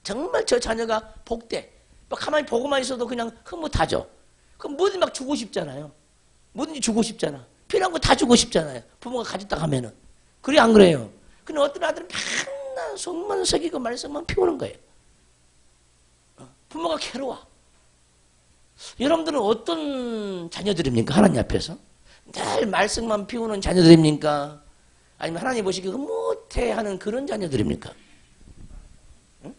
정말 저 자녀가 복돼. 가만히 보고만 있어도 그냥 흐뭇하죠. 그럼 뭐든지 막 주고 싶잖아요. 뭐든지 주고 싶잖아. 필요한 거 다 주고 싶잖아요. 부모가 가졌다 하면은. 그래 안 그래요? 근데 어떤 아들은 맨날 속만 새기고 말썽만 피우는 거예요. 부모가 괴로워. 여러분들은 어떤 자녀들입니까? 하나님 앞에서? 늘 말썽만 피우는 자녀들입니까? 아니면 하나님 보시기에 흐뭇해 하는 그런 자녀들입니까? 응?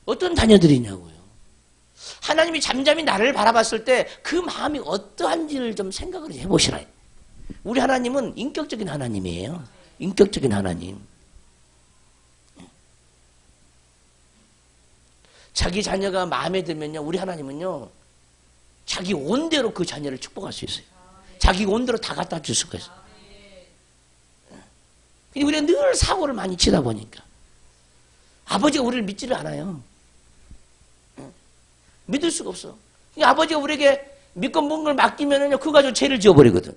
어떤 자녀들이냐고요. 하나님이 잠잠히 나를 바라봤을 때 그 마음이 어떠한지를 좀 생각을 해보시라. 우리 하나님은 인격적인 하나님이에요. 인격적인 하나님. 자기 자녀가 마음에 들면요, 우리 하나님은요, 자기 온대로 그 자녀를 축복할 수 있어요. 자기 온대로 다 갖다 줄 수가 있어요. 근데 우리가 늘 사고를 많이 치다 보니까 아버지가 우리를 믿지를 않아요. 믿을 수가 없어. 그러니까 아버지가 우리에게 믿고 뭔 걸 맡기면은요, 그거 가지고 죄를 지어버리거든.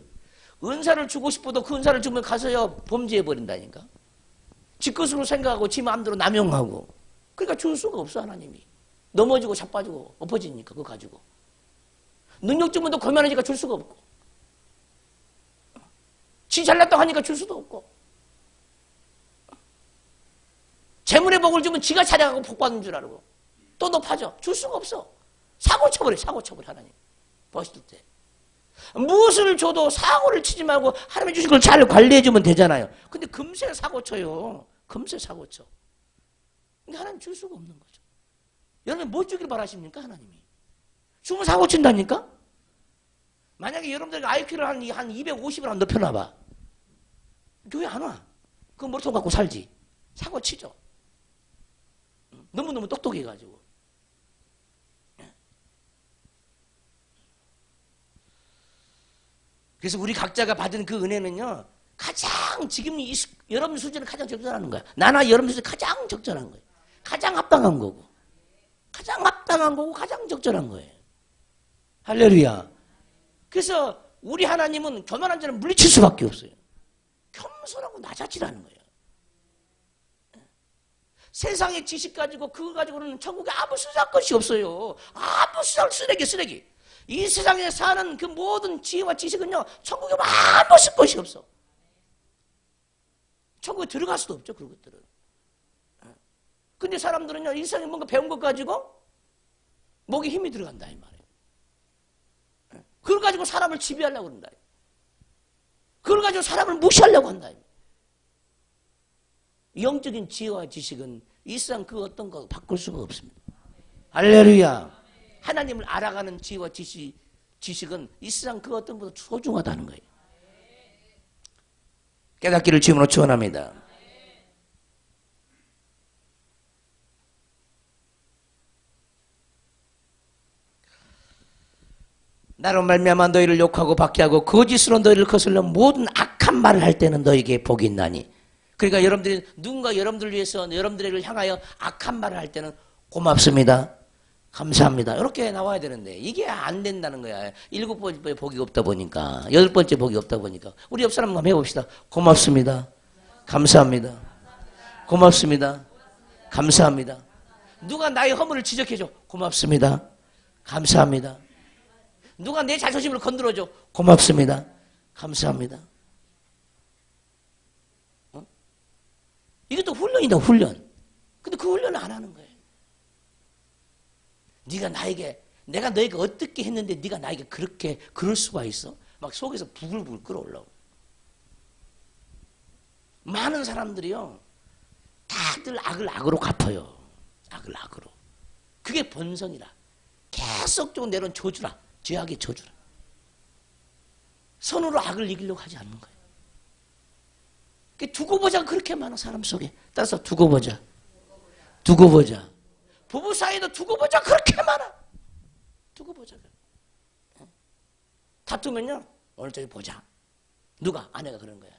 은사를 주고 싶어도 그 은사를 주면 가서요, 범죄해버린다니까. 지 것으로 생각하고 지 마음대로 남용하고. 그러니까 줄 수가 없어, 하나님이. 넘어지고 자빠지고 엎어지니까 그거 가지고. 능력 주면 또 거만하니까 줄 수가 없고. 지 잘났다고 하니까 줄 수도 없고. 재물의 복을 주면 지가 찾아가고 복 받는 줄 알고. 또 높아져. 줄 수가 없어. 사고 쳐버려, 사고 쳐버려, 하나님. 보실 때. 무엇을 줘도 사고를 치지 말고 하나님이 주신 걸 잘 관리해주면 되잖아요. 근데 금세 사고 쳐요. 금세 사고 쳐. 근데 하나님 줄 수가 없는 거죠. 여러분 뭐 주길 바라십니까, 하나님이? 주면 사고 친다니까? 만약에 여러분들에게 IQ를 한 250을 한 높여놔봐. 교회 안 와. 그 머리통 갖고 살지. 사고 치죠. 너무너무 똑똑해가지고. 그래서 우리 각자가 받은 그 은혜는요, 가장 지금 여러분 수준은 가장 적절한 거야. 나나 여러분 수준은 가장 적절한 거예요. 가장 합당한 거고. 가장 합당한 거고, 가장 적절한 거예요. 할렐루야. 그래서 우리 하나님은 교만한 자는 물리칠 수밖에 없어요. 겸손하고 낮아지라는 거예요. 세상의 지식 가지고 그거 가지고는 천국에 아무 수작 것이 없어요. 아무 수작 쓰레기. 이 세상에 사는 그 모든 지혜와 지식은요, 천국에 아무 쓸 것이 없어. 천국에 들어갈 수도 없죠, 그런 것들은. 근데 사람들은요, 이 세상에 뭔가 배운 것 가지고 목에 힘이 들어간다, 이 말이에요. 그걸 가지고 사람을 지배하려고 그런다. 그걸 가지고 사람을 무시하려고 한다. 영적인 지혜와 지식은 이 세상 그 어떤 거 바꿀 수가 없습니다. 할렐루야. 하나님을 알아가는 지혜와 지식은 이 세상 그 어떤 것보다 소중하다는 거예요. 깨닫기를 주님으로 축원합니다. 나로 말미암아 너희를 욕하고 박해하고 거짓으로 너희를 거슬러 모든 악한 말을 할 때는 너희에게 복이 있나니. 그러니까 여러분들이 누군가 여러분들을 위해서 여러분들을 향하여 악한 말을 할 때는 고맙습니다. 감사합니다. 이렇게 나와야 되는데 이게 안 된다는 거야. 7번째 복이 없다 보니까, 8번째 복이 없다 보니까. 우리 옆 사람 한번 해봅시다. 고맙습니다. 감사합니다. 고맙습니다. 감사합니다. 누가 나의 허물을 지적해줘. 고맙습니다. 감사합니다. 누가 내 자존심을 건드려줘. 고맙습니다. 감사합니다. 이것도 훈련이다, 훈련. 근데 그 훈련을 안 하는 거예요. 내가 너에게 어떻게 했는데 네가 나에게 그렇게 그럴 수가 있어? 막 속에서 부글부글 끓어올라오고. 많은 사람들이요, 다들 악을 악으로 갚아요. 악을 악으로. 그게 본성이라. 계속적으로 내려온 저주라. 죄악의 저주라. 선으로 악을 이기려고 하지 않는 거예요. 두고 보자가 그렇게 많아, 사람 속에. 따라서 두고 보자. 두고 보자. 부부 사이도 두고 보자 그렇게 많아. 두고 보자. 다투면요, 오늘 저기 보자. 누가? 아내가 그런 거야.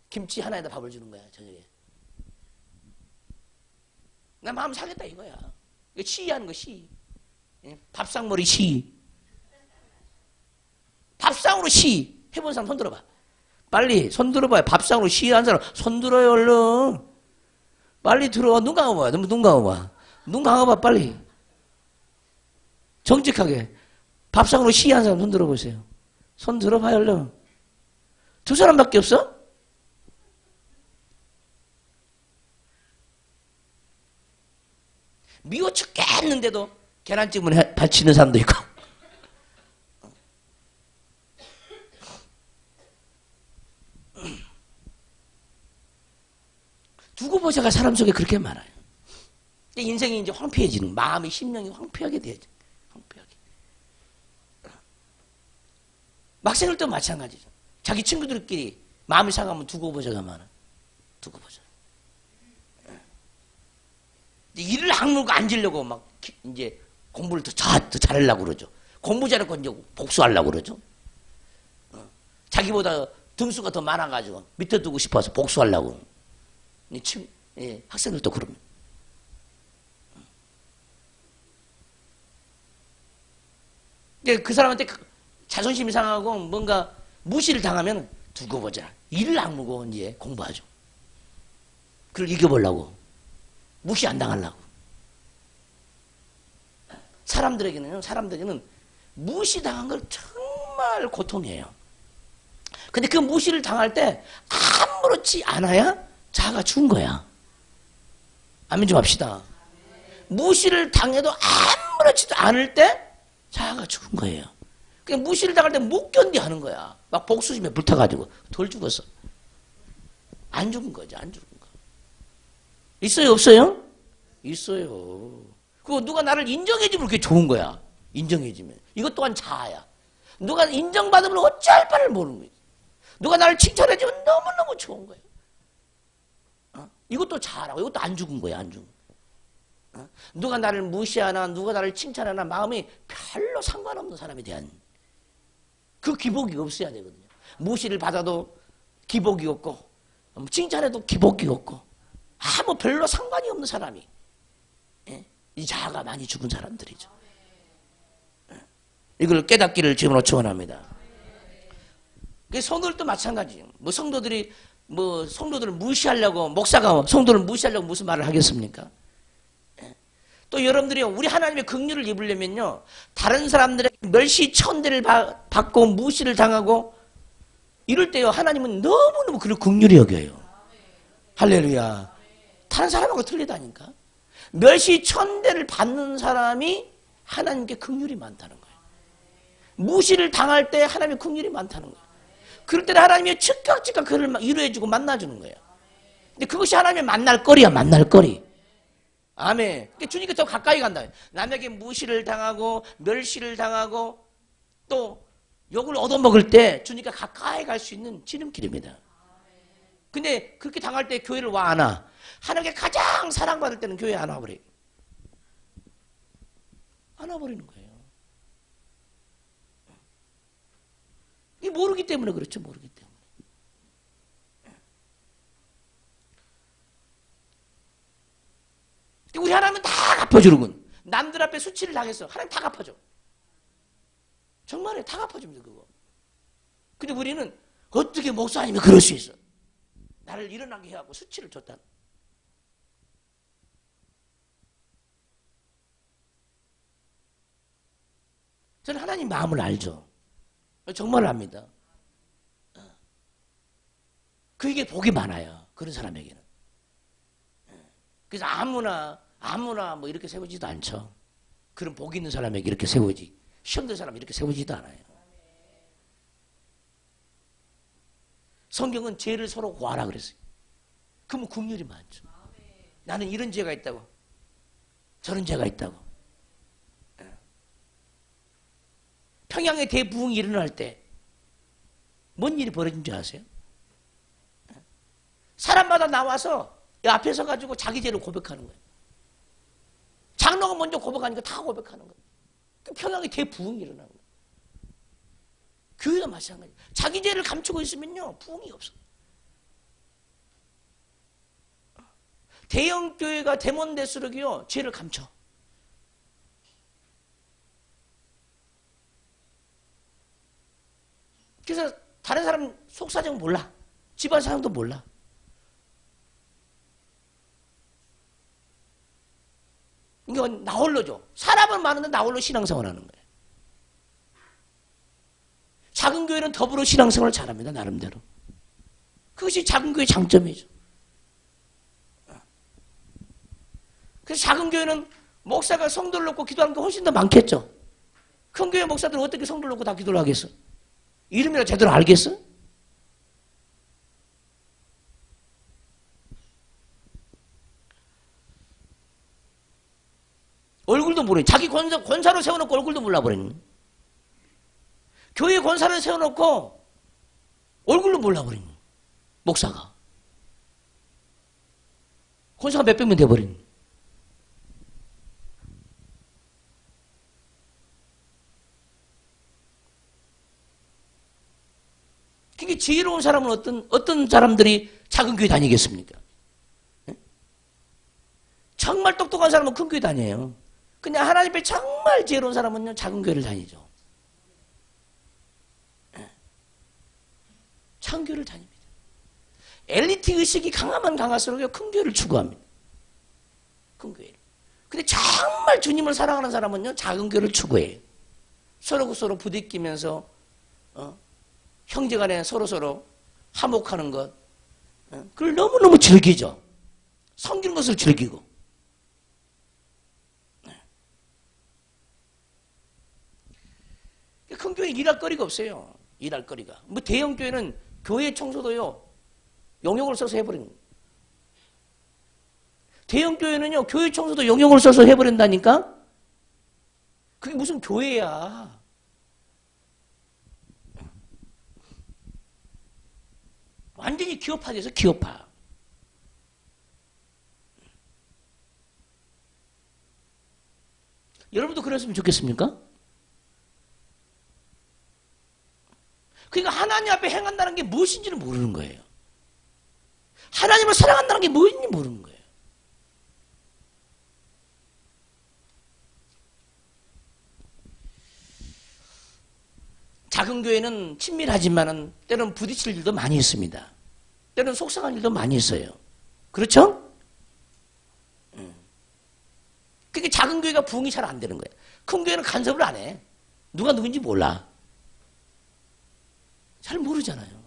김치 하나에다 밥을 주는 거야, 저녁에. 나 마음 상했다 이거야. 이거 시위하는 거, 시위. 밥상머리 시위. 밥상으로 시위. 해본 사람 손 들어봐. 빨리 손 들어봐요. 밥상으로 시위한 사람 손 들어요, 얼른. 빨리 들어와. 눈 감아봐. 눈 감아봐. 눈 감아봐, 빨리. 정직하게. 밥상으로 시위한 사람 손 들어보세요. 손 들어봐요, 얼른. 2사람밖에 없어? 미워 죽겠는데도 계란찜을 바치는 사람도 있고. 두고 보자가 사람 속에 그렇게 많아요. 인생이 이제 황폐해지는, 마음의 심령이 황폐하게 되죠. 황폐하게. 막생을 또 마찬가지죠. 자기 친구들끼리 마음이 상하면 두고 보자가 많아. 두고 보자. 이를 악물고 앉으려고 막 이제 공부를 더 잘하려고 그러죠. 공부 잘하고 이제 복수하려고 그러죠. 자기보다 등수가 더 많아가지고 밑에 두고 싶어서 복수하려고. 학생들도 그럽니다. 그 사람한테 자존심이 상하고 뭔가 무시를 당하면 두고 보자. 이를 악물고 이제 공부하죠. 그걸 이겨보려고. 무시 안 당하려고. 사람들에게는 무시당한 걸 정말 고통이에요. 근데 그 무시를 당할 때 아무렇지 않아야 자아가 죽은 거야. 아멘 좀 합시다. 무시를 당해도 아무렇지도 않을 때 자아가 죽은 거예요. 그냥 무시를 당할 때 못 견디 하는 거야. 막 복수심에 불타가지고 덜 죽었어. 안 죽은 거죠. 안 죽은 거. 있어요? 없어요? 있어요. 그리고 누가 나를 인정해주면 그게 좋은 거야. 인정해주면. 이것 또한 자아야. 누가 인정받으면 어찌할 바를 모르는 거야. 누가 나를 칭찬해주면 너무너무 좋은 거야. 이것도 자아라고. 이것도 안 죽은 거야. 안 죽은 거야. 누가 나를 무시하나 누가 나를 칭찬하나 마음이 별로 상관없는 사람에 대한 그 기복이 없어야 되거든요. 무시를 받아도 기복이 없고 칭찬해도 기복이 없고 아무 별로 상관이 없는 사람이 이 자아가 많이 죽은 사람들이죠. 이걸 깨닫기를 주님으로 축원합니다. 성도들도 마찬가지예요. 성도들을 무시하려고 목사가 성도를 무시하려고 무슨 말을 하겠습니까? 또 여러분들이 우리 하나님의 긍휼을 입으려면요 다른 사람들에게 멸시천대를 받고 무시를 당하고 이럴 때요 하나님은 너무너무 그를 긍휼히 여겨요. 할렐루야. 다른 사람하고 틀리다니까. 멸시천대를 받는 사람이 하나님께 긍휼이 많다는 거예요. 무시를 당할 때 하나님의 긍휼이 많다는 거예요. 그럴 때는 하나님이 즉각 그를 위로해주고 만나주는 거예요. 근데 그것이 하나님의 만날 거리야. 만날 거리. 아멘. 그러니까 주님께 더 가까이 간다. 남에게 무시를 당하고 멸시를 당하고 또 욕을 얻어먹을 때 주님께 가까이 갈 수 있는 지름길입니다. 근데 그렇게 당할 때 교회를 와 안 와? 하나님께 가장 사랑받을 때는 교회 안 와버려요. 안 와버리는 거예요. 이게 모르기 때문에 그렇죠. 모르기 때문에. 우리 하나님은 다 갚아주는군. 남들 앞에 수치를 당했어. 하나님 다 갚아줘. 정말에 다 갚아줍니다. 그거. 근데 우리는 어떻게 목사님이 그럴 수 있어? 나를 일어나게 해갖고 수치를 줬다. 저는 하나님 마음을 알죠. 정말 압니다. 그에게 복이 많아요. 그런 사람에게는. 그래서 아무나 뭐 이렇게 세우지도 않죠. 그런 복 있는 사람에게 이렇게 세우지. 시험 든 사람 이렇게 세우지도 않아요. 성경은 죄를 서로 구하라 그랬어요. 그러면 긍휼이 많죠. 나는 이런 죄가 있다고. 저런 죄가 있다고. 평양의 대부흥이 일어날 때 뭔 일이 벌어진 줄 아세요? 사람마다 나와서 앞에 서 가지고 자기 죄를 고백하는 거예요. 장로가 먼저 고백하니까 다 고백하는 거예요. 평양의 대부흥이 일어나는 거예요. 교회가 마찬가지예요. 자기 죄를 감추고 있으면요 부흥이 없어요. 대형 교회가 대몬대수록이요 죄를 감춰. 그래서 다른 사람 속사정 몰라. 집안 사정도 몰라. 이건 나 홀로죠. 사람은 많은데 나 홀로 신앙생활 하는 거예요. 작은 교회는 더불어 신앙생활을 잘합니다. 나름대로. 그것이 작은 교회의 장점이죠. 그래서 작은 교회는 목사가 성도를 놓고 기도하는 게 훨씬 더 많겠죠. 큰 교회 목사들은 어떻게 성도를 놓고 다 기도를 하겠어? 이름이라 제대로 알겠어? 얼굴도 모르니. 자기 권사로 세워놓고 얼굴도 몰라버리니. 교회 권사를 세워놓고 얼굴도 몰라버리니. 목사가. 권사가 몇백 명 돼버리니. 그게 지혜로운 사람은 어떤 사람들이 작은 교회 다니겠습니까? 네? 정말 똑똑한 사람은 큰 교회 다녀요. 그냥 하나님 앞에 정말 지혜로운 사람은요, 작은 교회를 다니죠. 네. 작은 교회를 다닙니다. 엘리트 의식이 강하면 강할수록 큰 교회를 추구합니다. 큰 교회를. 근데 정말 주님을 사랑하는 사람은요, 작은 교회를 추구해요. 서로 부딪히면서, 형제간에 서로서로 화목하는 것, 그걸 너무너무 즐기죠. 섬기는 것을 즐기고. 큰 교회는 일할 거리가 없어요. 일할 거리가. 뭐 대형 교회는 교회 청소도요, 용역을 써서 해버리는 거예요. 대형 교회는요, 교회 청소도 용역을 써서 해버린다니까? 그게 무슨 교회야. 완전히 기업화돼서 기업화. 여러분도 그랬으면 좋겠습니까? 그러니까 하나님 앞에 행한다는 게 무엇인지는 모르는 거예요. 하나님을 사랑한다는 게 무엇인지 모르는 거예요. 작은 교회는 친밀하지만은 때로는 부딪힐 일도 많이 있습니다. 때로는 속상한 일도 많이 있어요. 그렇죠? 그게 작은 교회가 부흥이 잘 안 되는 거예요. 큰 교회는 간섭을 안 해. 누가 누군지 몰라. 잘 모르잖아요.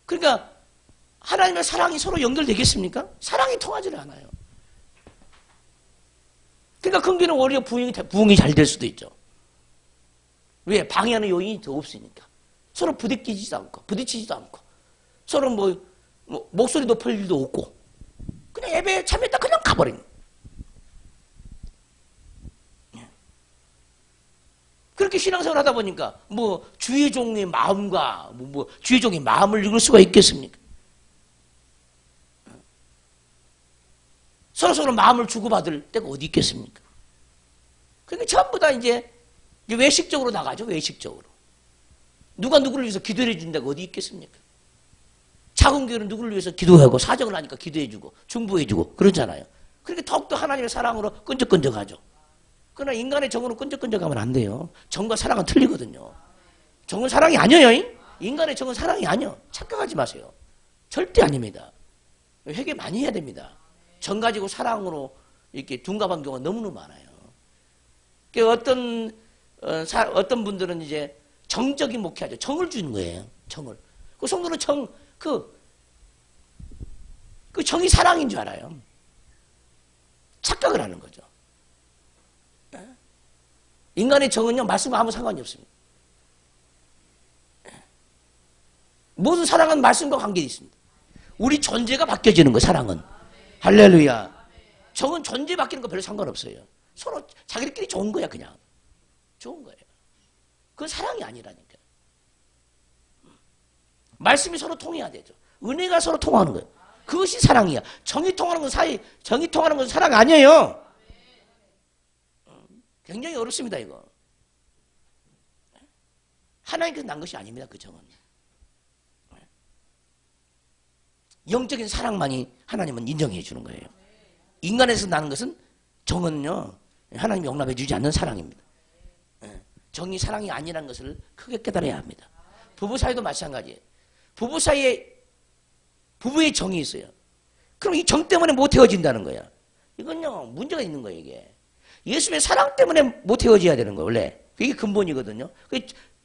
그러니까 하나님의 사랑이 서로 연결되겠습니까? 사랑이 통하지를 않아요. 그러니까 큰 교회는 오히려 부흥이 잘 될 수도 있죠. 왜? 방해하는 요인이 더 없으니까. 서로 부딪히지도 않고, 서로 뭐 목소리 높일 일도 없고, 그냥 예배에 참여했다 그냥 가버린 거예요. 그렇게 신앙생활 하다 보니까 뭐 주의 종의 마음과 주의 종의 마음을 읽을 수가 있겠습니까? 서로 마음을 주고받을 때가 어디 있겠습니까? 그러니까 전부 다 이제 외식적으로 나가죠. 외식적으로. 누가 누구를 위해서 기도해 준 데가 어디 있겠습니까? 작은 교회는 누구를 위해서 기도하고 사정을 하니까 기도해 주고 중보해 주고 그러잖아요. 그러니까 더욱더 하나님의 사랑으로 끈적끈적하죠. 그러나 인간의 정으로 끈적끈적하면 안 돼요. 정과 사랑은 틀리거든요. 정은 사랑이 아니에요. 인간의 정은 사랑이 아니에요. 착각하지 마세요. 절대 아닙니다. 회개 많이 해야 됩니다. 정 가지고 사랑으로 이렇게 둔갑한 경우가 너무너무 많아요. 어떤 분들은 이제 정적인 목회하죠. 정을 주는 거예요. 정을. 그 성도는 그 정이 사랑인 줄 알아요. 착각을 하는 거죠. 인간의 정은요, 말씀과 아무 상관이 없습니다. 모든 사랑은 말씀과 관계가 있습니다. 우리 존재가 바뀌어지는 거예요, 사랑은. 할렐루야. 정은 존재 바뀌는 거 별로 상관없어요. 서로 자기들끼리 좋은 거야, 그냥. 좋은 거예요. 그건 사랑이 아니라니까. 말씀이 서로 통해야 되죠. 은혜가 서로 통하는 거예요. 그것이 사랑이야. 정이 통하는 건 사랑 아니에요. 굉장히 어렵습니다, 이거. 하나님께서 난 것이 아닙니다, 그 정은. 영적인 사랑만이 하나님은 인정해 주는 거예요. 인간에서 나는 것은 정은요, 하나님이 용납해 주지 않는 사랑입니다. 정이 사랑이 아니라는 것을 크게 깨달아야 합니다. 부부 사이도 마찬가지예요. 부부 사이에 부부의 정이 있어요. 그럼 이 정 때문에 못 헤어진다는 거야. 이건요, 문제가 있는 거예요, 이게. 예수의 사랑 때문에 못 헤어져야 되는 거예요, 원래. 그게 근본이거든요.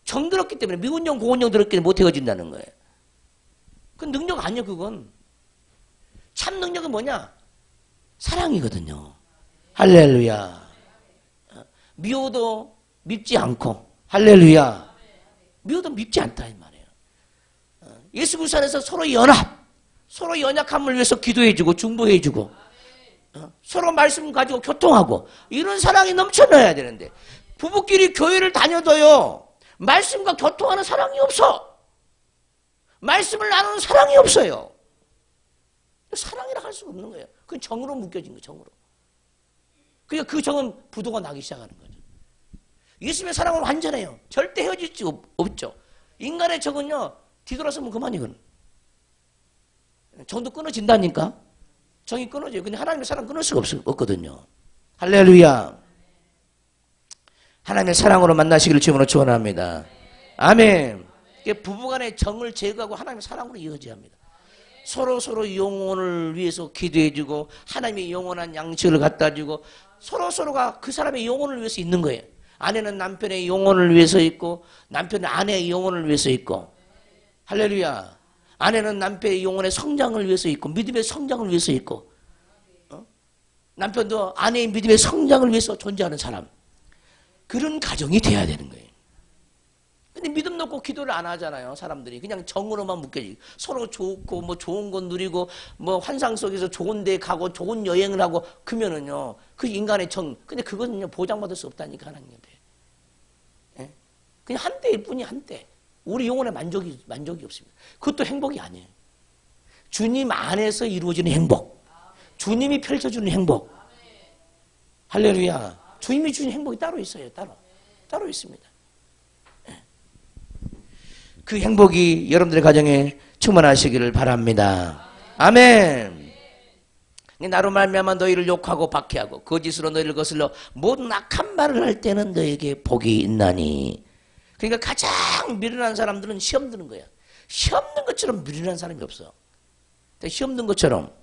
정 들었기 때문에, 미운 정, 고운 정 들었기 때문에 못 헤어진다는 거예요. 그 능력 아니야, 그건. 참 능력은 뭐냐? 사랑이거든요. 할렐루야. 미워도 밉지 않고, 할렐루야. 미워도 밉지 않다, 이 말이에요. 예수 그리스도 안에서 서로 연약함을 위해서 기도해주고, 중보해주고, 서로 말씀 가지고 교통하고, 이런 사랑이 넘쳐나야 되는데, 부부끼리 교회를 다녀도요, 말씀과 교통하는 사랑이 없어. 말씀을 나누는 사랑이 없어요. 사랑이라 할 수가 없는 거예요. 그건 정으로 묶여진 거예요, 정으로. 그러니까 그 정은 부도가 나기 시작하는 거죠. 예수님의 사랑은 완전해요. 절대 헤어질 수 없죠. 인간의 정은요, 뒤돌아서면 그만이거든. 정도 끊어진다니까. 정이 끊어져요. 근데 하나님의 사랑 끊을 수가 없거든요. 할렐루야. 하나님의 사랑으로 만나시기를 주님으로 축원합니다. 아멘. 부부간의 정을 제거하고 하나님의 사랑으로 이어져야 합니다. 서로 영혼을 위해서 기도해주고 하나님의 영원한 양식을 갖다주고 서로가 그 사람의 영혼을 위해서 있는 거예요. 아내는 남편의 영혼을 위해서 있고 남편은 아내의 영혼을 위해서 있고 할렐루야. 아내는 남편의 영혼의 성장을 위해서 있고 믿음의 성장을 위해서 있고 남편도 아내의 믿음의 성장을 위해서 존재하는 사람. 그런 가정이 돼야 되는 거예요. 근데 믿음 놓고 기도를 안 하잖아요. 사람들이 그냥 정으로만 묶여지고 서로 좋고 뭐 좋은 거 누리고 뭐 환상 속에서 좋은 데 가고 좋은 여행을 하고 그러면은요 그 인간의 정. 근데 그거는요 보장받을 수 없다니까 하나님한테. 예? 그냥 한때일 뿐이 한때. 우리 영혼의 만족이 없습니다. 그것도 행복이 아니에요. 주님 안에서 이루어지는 행복. 주님이 펼쳐주는 행복. 할렐루야. 주님이 주신 행복이 따로 있어요. 따로 있습니다. 그 행복이 여러분들의 가정에 충만하시기를 바랍니다. 아멘. 나로 말미암아 너희를 욕하고 박해하고 거짓으로 너희를 거슬러 모든 악한 말을 할 때는 너에게 복이 있나니. 그러니까 가장 미련한 사람들은 시험 드는 거야. 시험 든 것처럼 미련한 사람이 없어. 시험 든 것처럼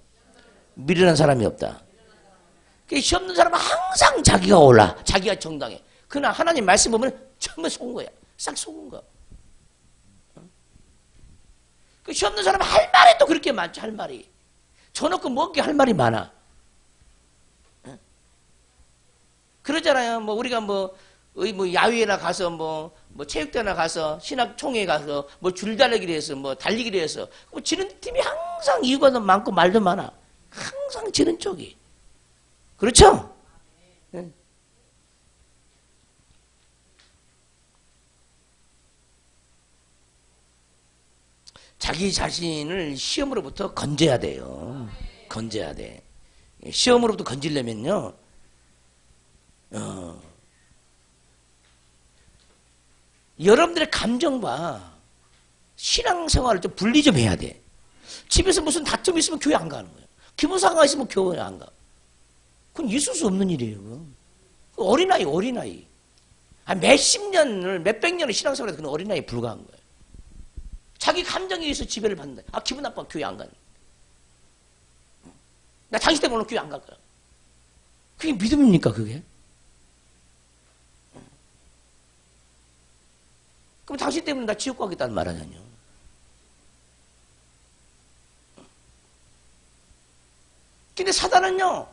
미련한 사람이 없다. 시험 든 사람은 항상 자기가 올라. 자기가 정당해. 그러나 하나님 말씀 보면 전부 속은 거야. 싹 속은 거. 그 시험 든 사람은 할 말이 또 그렇게 많죠. 할 말이. 저놓고 먹게 할 말이 많아. 그러잖아요. 뭐 우리가 뭐 야외나 가서 뭐 체육대나 가서 신학총회 가서 뭐 줄달리기를 해서 뭐 달리기를 해서 뭐 지는 팀이 항상 이유가 더 많고 말도 많아. 항상 지는 쪽이. 그렇죠? 네. 자기 자신을 시험으로부터 건져야 돼요. 건져야 돼. 시험으로부터 건지려면요. 여러분들의 감정과 신앙생활을 좀 분리 좀 해야 돼. 집에서 무슨 다툼이 있으면 교회 안 가는 거예요. 기분 상하가 있으면 교회 안 가. 그건 있을 수 없는 일이에요. 어린아이. 몇십 년을, 몇백 년을 신앙생활해서 그건 어린아이에 불과한 거예요. 자기 감정에 의해서 지배를 받는다. 기분 나빠 교회 안 가는. 나 당신 때문에 오늘 교회 안 갈 거야. 그게 믿음입니까 그게? 그럼 당신 때문에 나 지옥 가겠다는 말 아니냐. 근데 사단은요,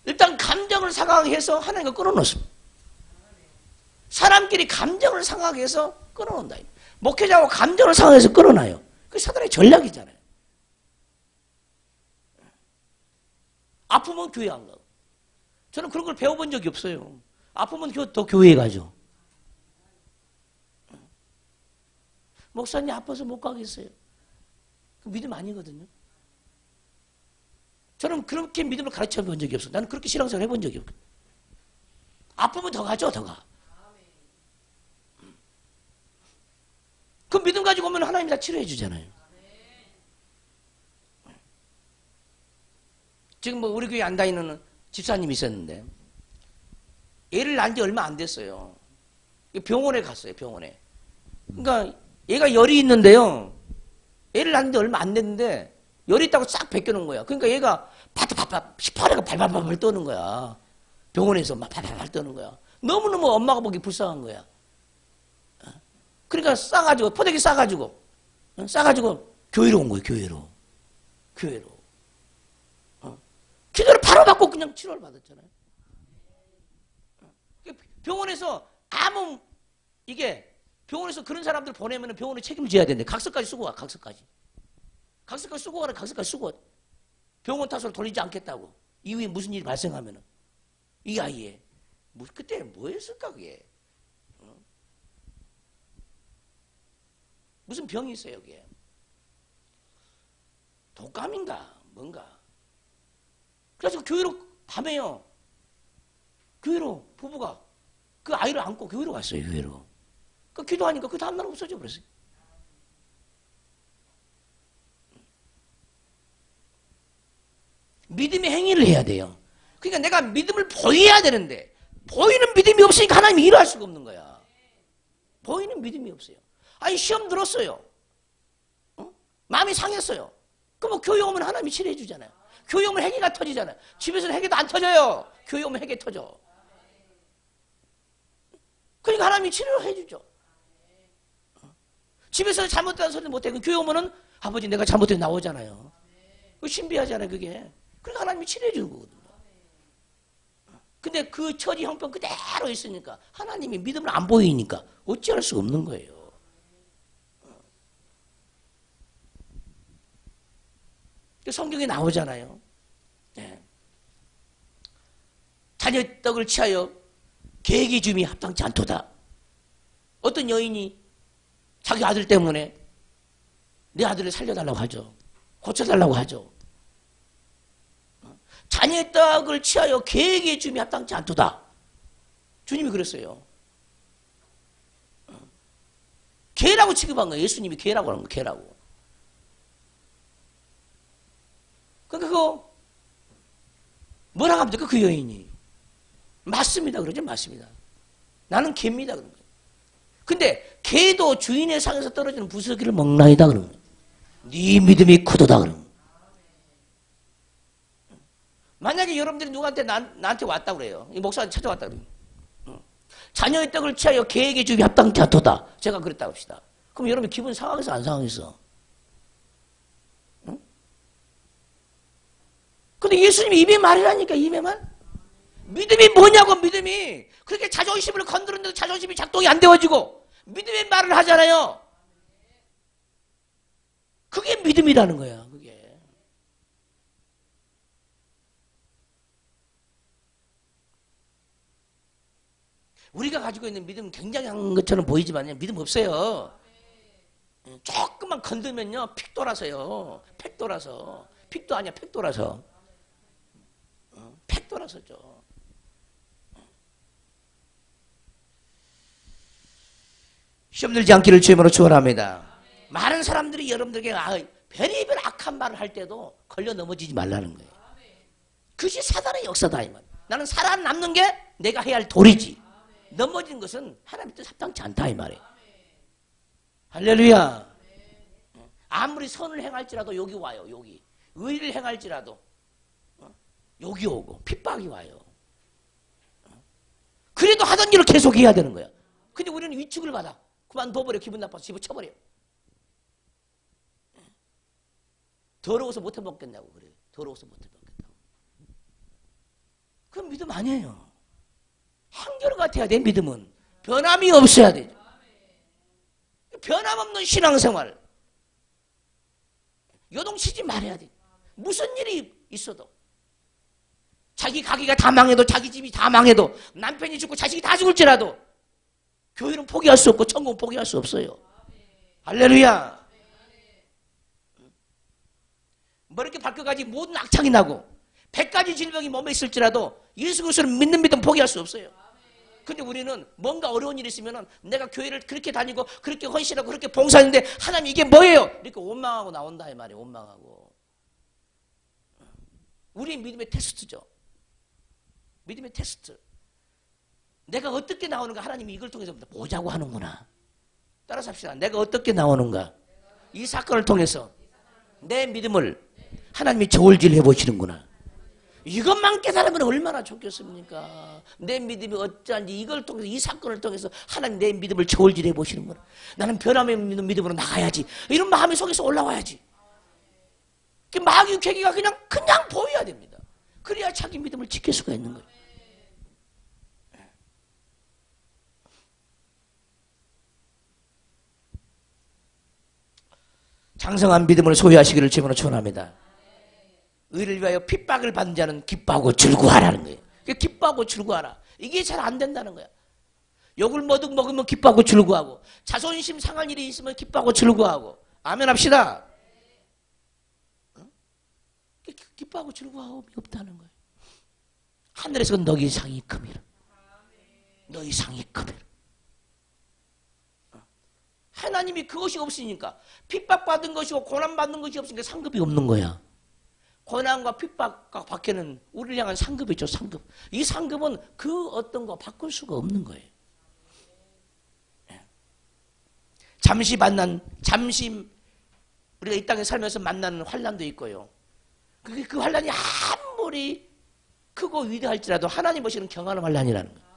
일단 감정을 상하게 해서 하나님과 끊어놓습니다. 사람끼리 감정을 상하게 해서 끊어놓는다. 목회자하고 감정을 상해서 끊어놔요. 그게 사단의 전략이잖아요. 아프면 교회 안 가고. 저는 그런 걸 배워본 적이 없어요. 아프면 더 교회에 가죠. 목사님 아파서 못 가겠어요. 그 믿음 아니거든요. 저는 그렇게 믿음을 가르쳐 본 적이 없어요. 나는 그렇게 신앙생활 해본 적이 없거든요. 아프면 더 가죠, 더 가. 그 믿음 가지고 오면 하나님이 다 치료해 주잖아요. 지금 뭐 우리 교회 안 다니는 집사님이 있었는데 애를 낳은 지 얼마 안 됐어요. 병원에 갔어요, 병원에. 그러니까 얘가 열이 있는데요. 애를 낳은 지 얼마 안 됐는데 열이 있다고 싹 벗겨놓은 거야. 그러니까 얘가 시퍼래가 발발발 떠는 거야. 병원에서 막 발발발 떠는 거야. 너무너무 엄마가 보기 불쌍한 거야. 그러니까 싸가지고 포대기 싸가지고 교회로 온 거예요. 교회로. 기도를 바로 받고 그냥 치료를 받았잖아요. 병원에서 병원에서 그런 사람들 보내면 병원에 책임을 져야 되는데 각서까지 쓰고 와. 각서까지 쓰고 가라. 각서까지 쓰고 와. 병원 탓으로 돌리지 않겠다고. 이후에 무슨 일이 발생하면은 이 아이에 그때 뭐 했을까 그게. 무슨 병이 있어요 여기에. 독감인가 뭔가. 그래서 교회로 밤에요. 교회로 부부가 그 아이를 안고 교회로 갔어요. 교회로. 그 기도하니까 그 다음날 없어져 버렸어요. 믿음의 행위를 해야 돼요. 그러니까 내가 믿음을 보여야 되는데 보이는 믿음이 없으니까 하나님이 일할 수가 없는 거야. 보이는 믿음이 없어요. 아니 시험 들었어요. 마음이 상했어요. 그럼 뭐 교회 오면 하나님이 치료해 주잖아요. 교회 오면 회개가 터지잖아요. 집에서는 회개도 안 터져요. 교회 오면 회개 터져. 그러니까 하나님이 치료를 해주죠. 집에서 잘못된 소리 못해. 교회 오면은 아버지 내가 잘못해 나오잖아요. 신비하잖아요, 그게. 그러니까 하나님이 치료해 주는 거거든요. 근데 그 처지 형편 그대로 있으니까 하나님이 믿음을 안 보이니까 어찌할 수 없는 거예요. 성경에 나오잖아요. 네. 자녀의 떡을 취하여 계획이 줌이 합당치 않도다. 어떤 여인이 자기 아들 때문에 내 아들을 살려달라고 하죠. 고쳐달라고 하죠. 자녀의 떡을 취하여 계획의 줌이 합당치 않도다. 주님이 그랬어요. 개라고 취급한 거예요. 예수님이 개라고 하는 거예요. 개라고. 그러니까 그거 뭐라고 합니까? 그 여인이. 맞습니다. 그러죠. 맞습니다. 나는 개입니다. 그런 거예요. 근데 개도 주인의 상에서 떨어지는 부스러기를 먹나이다. 그런 거예요. 네 믿음이 크도다. 그런 거예요. 만약에 여러분들이 누구한테 나한테 왔다 그래요. 이 목사한테 찾아왔다 그래요. 자녀의 떡을 취하여 계획의 주기 합당치 않도다. 제가 그랬다고 합시다. 그럼 여러분 기분 상하겠어? 안 상하겠어? 근데 예수님이 입에 말이라니까, 입에 말. 믿음이 뭐냐고, 믿음이. 그렇게 자존심을 건드렸는데도 자존심이 작동이 안 되어지고 믿음의 말을 하잖아요. 그게 믿음이라는 거야, 그게. 우리가 가지고 있는 믿음은 굉장한 것처럼 보이지만 믿음 없어요. 조금만 건들면요, 픽 돌아서요. 팩 돌아서. 픽도 아니야, 팩 돌아서. 팩 돌아서죠. 시험 들지 않기를 주님으로 축원합니다. 많은 사람들이 여러분들에게 별의별 악한 말을 할 때도 걸려 넘어지지 말라는 거예요. 그것이 사단의 역사다 이 말. 나는 살아남는 게 내가 해야 할 도리지. 넘어지는 것은 하나님 뜻 합당치 않다 이 말이에요. 할렐루야. 아무리 선을 행할지라도 여기 와요. 여기. 의를 행할지라도 여기 오고 핍박이 와요. 그래도 하던 일을 계속 해야 되는 거야. 근데 우리는 위축을 받아. 그만둬버려. 기분 나빠서 집어쳐버려. 더러워서 못 해먹겠냐고 그래요. 더러워서 못 해먹겠다고. 그건 믿음 아니에요. 한결같아야 돼. 믿음은 변함이 없어야 돼. 변함없는 신앙생활. 요동치지 말아야 돼. 무슨 일이 있어도 자기 가게가 다 망해도 자기 집이 다 망해도 남편이 죽고 자식이 다 죽을지라도 교회는 포기할 수 없고 천국은 포기할 수 없어요. 할렐루야. 머리께 발끝까지 모든 악창이 나고 100가지 질병이 몸에 있을지라도 예수 그리스도를 믿는 믿음 포기할 수 없어요. 근데 우리는 뭔가 어려운 일이 있으면 내가 교회를 그렇게 다니고 그렇게 헌신하고 그렇게 봉사하는데 하나님 이게 뭐예요? 이렇게 원망하고 나온다 이 말이에요. 원망하고. 우리의 믿음의 테스트죠. 믿음의 테스트. 내가 어떻게 나오는가 하나님이 이걸 통해서 보자고 하는구나. 따라서 합시다. 내가 어떻게 나오는가. 이 사건을 통해서 내 믿음을 하나님이 저울질 해보시는구나. 이것만 깨달으면 얼마나 좋겠습니까? 내 믿음이 어찌한지 이걸 통해서 이 사건을 통해서 하나님 내 믿음을 저울질 해보시는구나. 나는 변함없는 믿음으로 나가야지. 이런 마음이 속에서 올라와야지. 마귀 괴기가 그냥 보여야 됩니다. 그래야 자기 믿음을 지킬 수가 있는 거예요. 장성한 믿음을 소유하시기를 주님으로 축원합니다. 의를 위하여 핍박을 받는 자는 기뻐하고 즐거워하라는 거예요. 기뻐하고 즐거워하라. 이게 잘 안 된다는 거야. 욕을 머득 먹으면 기뻐하고 즐거워하고 자존심 상할 일이 있으면 기뻐하고 즐거워하고. 아멘 합시다. 기뻐하고 즐거워하고 없다는 거예요. 하늘에서 너희 상이 큼이라. 너희 상이 큼이라. 하나님이 그것이 없으니까 핍박받은 것이고 고난받는 것이 없으니까 상급이 없는 거야. 고난과 핍박과 밖에는 우리를 향한 상급이 있죠. 상급. 이 상급은 그 어떤 거 바꿀 수가 없는 거예요. 잠시 우리가 이 땅에 살면서 만나는 환난도 있고요. 그 환난이 아무리 크고 위대할지라도 하나님 보시는 경하는 환난이라는 거예요.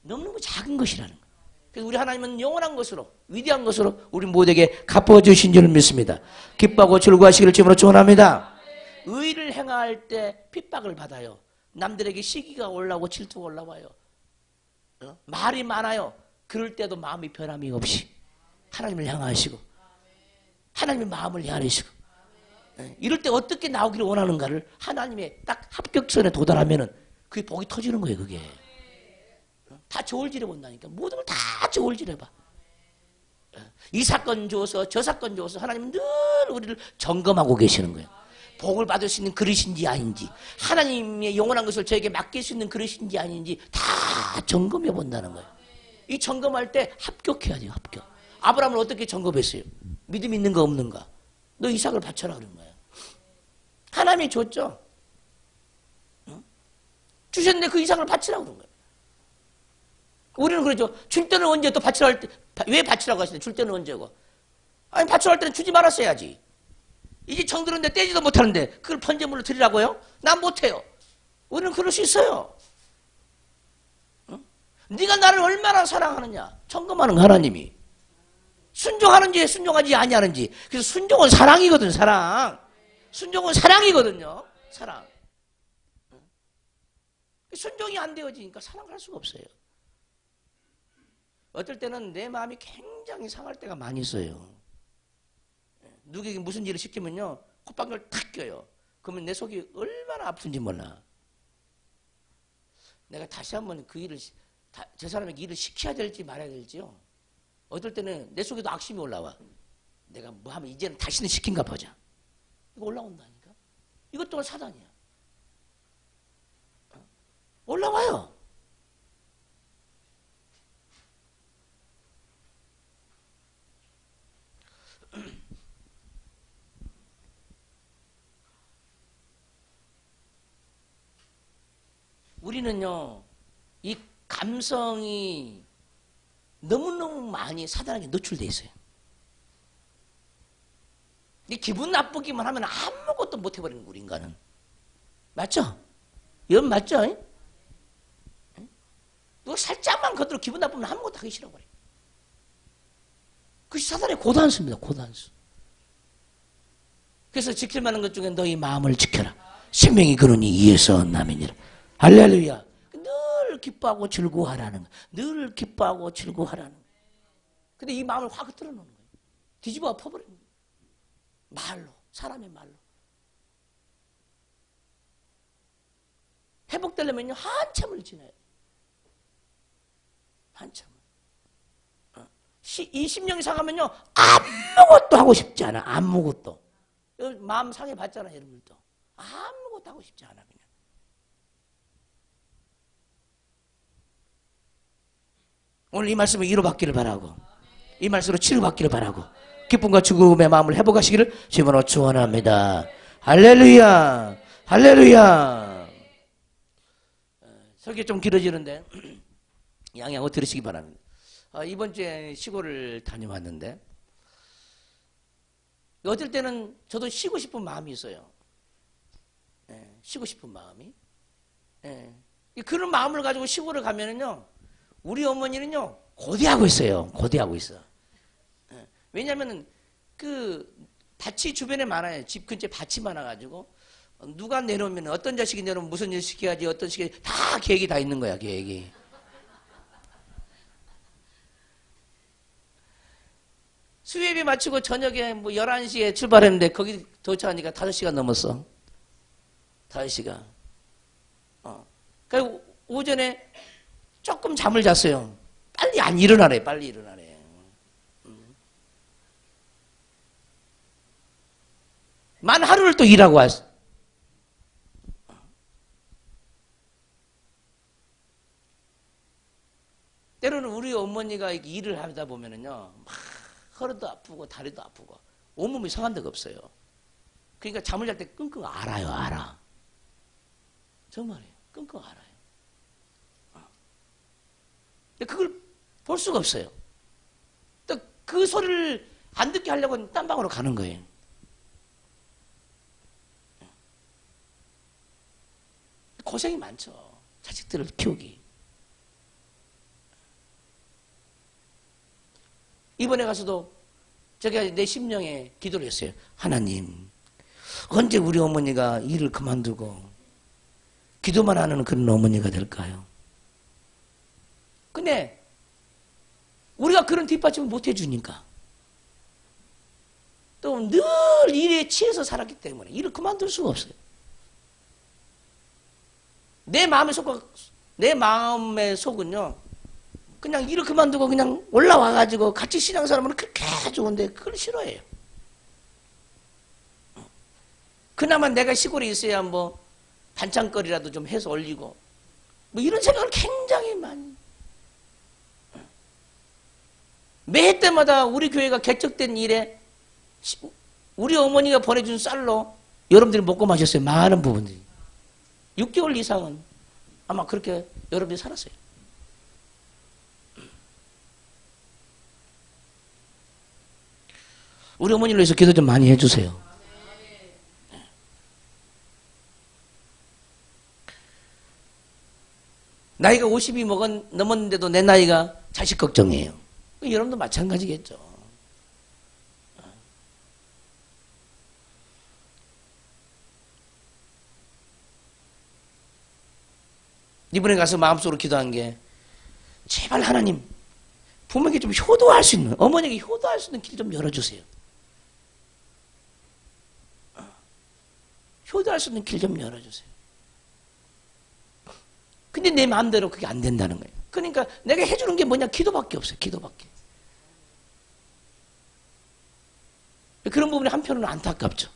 너무너무 작은 것이라는 거예요. 그래서 우리 하나님은 영원한 것으로, 위대한 것으로 우리 모두에게 갚아주신 줄 믿습니다. 기뻐하고 즐거워하시기를 주님으로 축원합니다. 의를 행할 때 핍박을 받아요. 남들에게 시기가 올라오고 질투가 올라와요. 말이 많아요. 그럴 때도 마음이 변함이 없이 하나님을 향하시고 하나님의 마음을 향하시고, 이럴 때 어떻게 나오기를 원하는가를 하나님의 딱 합격선에 도달하면은 그게 복이 터지는 거예요. 그게 다 저울질해 본다니까. 모든 걸 다 저울질해 봐. 이 사건 줘서 저 사건 줘서 하나님은 늘 우리를 점검하고 계시는 거예요. 복을 받을 수 있는 그릇인지 아닌지, 하나님의 영원한 것을 저에게 맡길 수 있는 그릇인지 아닌지 다 점검해 본다는 거예요. 이 점검할 때 합격해야 돼요. 합격. 아브라함을 어떻게 점검했어요? 믿음 있는가 없는가? 너 이삭을 바쳐라 그런 거예요. 하나님이 줬죠. 주셨는데 그 이삭을 바치라 그런 거예요. 우리는 그러죠. 줄 때는 언제, 또 바치라 할 때 왜 바치라고 하시냐? 줄 때는 언제고? 아니 바치라 할 때는 주지 말았어야지. 이제 정들었는데 떼지도 못하는데 그걸 번제물로 드리라고요? 난 못해요. 우리는 그럴 수 있어요. 네가 나를 얼마나 사랑하느냐? 점검하는 하나님이. 순종하는지 순종하지 아니하는지. 그래서 순종은 사랑이거든. 사랑. 순종은 사랑이거든요. 사랑. 순종이 안 되어지니까 사랑할 수가 없어요. 어떨 때는 내 마음이 굉장히 상할 때가 많이 있어요. 누구에게 무슨 일을 시키면요, 콧방울 탁 껴요. 그러면 내 속이 얼마나 아픈지 몰라. 내가 다시 한번 그 일을, 저 사람에게 일을 시켜야 될지 말아야 될지요. 어떨 때는 내 속에도 악심이 올라와. 내가 뭐 하면 이제는 다시는 시킨가 보자. 이거 올라온다니까. 이것 또한 사단이야. 올라와요. 우리는요, 이 감성이 너무너무 많이 사단에게 노출되어 있어요. 이 기분 나쁘기만 하면 아무것도 못 해버리는 우리 인간은. 맞죠? 이건 맞죠? 누가 살짝만 겉으로 기분 나쁘면 아무것도 하기 싫어버려. 그것이 사단의 고단수입니다. 고단수. 그래서 지킬 만한 것 중에 너희 마음을 지켜라. 생명이 그러니 이에서 남이니라. 할렐루야. 늘 기뻐하고 즐거워하라는 거예요. 늘 기뻐하고 즐거워하라는 거예요. 근데 이 마음을 확 흔들어 놓는 거예요. 뒤집어 엎어버리는 거예요. 말로, 사람의 말로. 회복되려면요, 한참을 지나야 돼요. 한참을. 이 심령이 상하면요, 아무것도 하고 싶지 않아. 아무것도. 마음 상해봤잖아, 여러분들도. 아무것도 하고 싶지 않아, 그냥. 오늘 이 말씀을 위로받기를 바라고, 이 말씀으로 치료받기를 바라고, 기쁨과 죽음의 마음을 회복하시기를 주님으로 축원합니다. 할렐루야, 할렐루야. 설교 좀 길어지는데 양해하고 들으시기 바랍니다. 이번 주에 시골을 다녀왔는데, 어떨 때는 저도 쉬고 싶은 마음이 있어요. 쉬고 싶은 마음이. 그런 마음을 가지고 시골을 가면은요, 우리 어머니는요, 고대하고 있어요. 고대하고 있어. 왜냐면은, 밭이 주변에 많아요. 집 근처에 밭이 많아가지고, 누가 내놓으면, 어떤 자식이 내놓으면 무슨 일 시켜야지, 어떤 시켜야지, 다 계획이 다 있는 거야, 계획이. 수요일에 마치고 저녁에 뭐 11시에 출발했는데, 거기 도착하니까 5시간 넘었어. 5시간. 그리고 오전에 조금 잠을 잤어요. 빨리 안 일어나래, 빨리 일어나래. 만 하루를 또 일하고 왔어. 때로는 우리 어머니가 일을 하다 보면은요, 막 허리도 아프고 다리도 아프고 온몸이 상한 데가 없어요. 그러니까 잠을 잘 때 끙끙 앓아요, 알아. 정말이에요. 끙끙 앓아요. 근데 그걸 볼 수가 없어요. 또 그 소리를 안 듣게 하려고 딴 방으로 가는 거예요. 고생이 많죠. 자식들을 키우기. 이번에 가서도 제가 내 심령에 기도를 했어요. 하나님, 언제 우리 어머니가 일을 그만두고 기도만 하는 그런 어머니가 될까요? 근데 우리가 그런 뒷받침을 못 해주니까 또 늘 일에 취해서 살았기 때문에 일을 그만둘 수가 없어요. 내 마음의 속은요, 그냥 일을 그만두고 그냥 올라와가지고 같이 신앙생활하면 그렇게 좋은데 그걸 싫어해요. 그나마 내가 시골에 있어야 뭐 반찬거리라도 좀 해서 올리고 뭐 이런 생각을 굉장히 많이. 매 때마다 우리 교회가 개척된 일에 우리 어머니가 보내준 쌀로 여러분들이 먹고 마셨어요. 많은 부분들이 6개월 이상은 아마 그렇게 여러분들이 살았어요. 우리 어머니를 위해서 기도 좀 많이 해주세요. 나이가 50이 넘었는데도 내 나이가 자식 걱정이에요. 여러분도 마찬가지겠죠. 이번에 가서 마음속으로 기도한 게, 제발 하나님, 부모에게 좀 효도할 수 있는, 어머니에게 효도할 수 있는 길 좀 열어주세요. 효도할 수 있는 길 좀 열어주세요. 근데 내 마음대로 그게 안 된다는 거예요. 그러니까 내가 해주는 게 뭐냐? 기도밖에 없어요. 기도밖에. 그런 부분이 한편으로는 안타깝죠.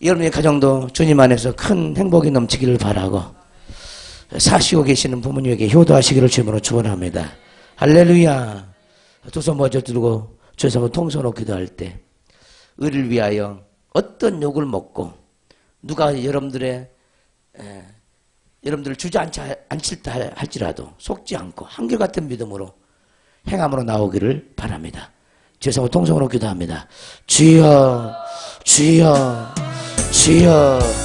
여러분의 가정도 주님 안에서 큰 행복이 넘치기를 바라고, 사시고 계시는 부모님에게 효도하시기를 주님으로 축원합니다. 할렐루야. 두 손 모아 들고 주에서 한번 통성으로 기도할 때, 의를 위하여 어떤 욕을 먹고 누가 여러분들을 주저앉힐다 할지라도 속지 않고 한결같은 믿음으로 행함으로 나오기를 바랍니다. 주에서 통성으로 기도합니다. 주여, 주여, 주여.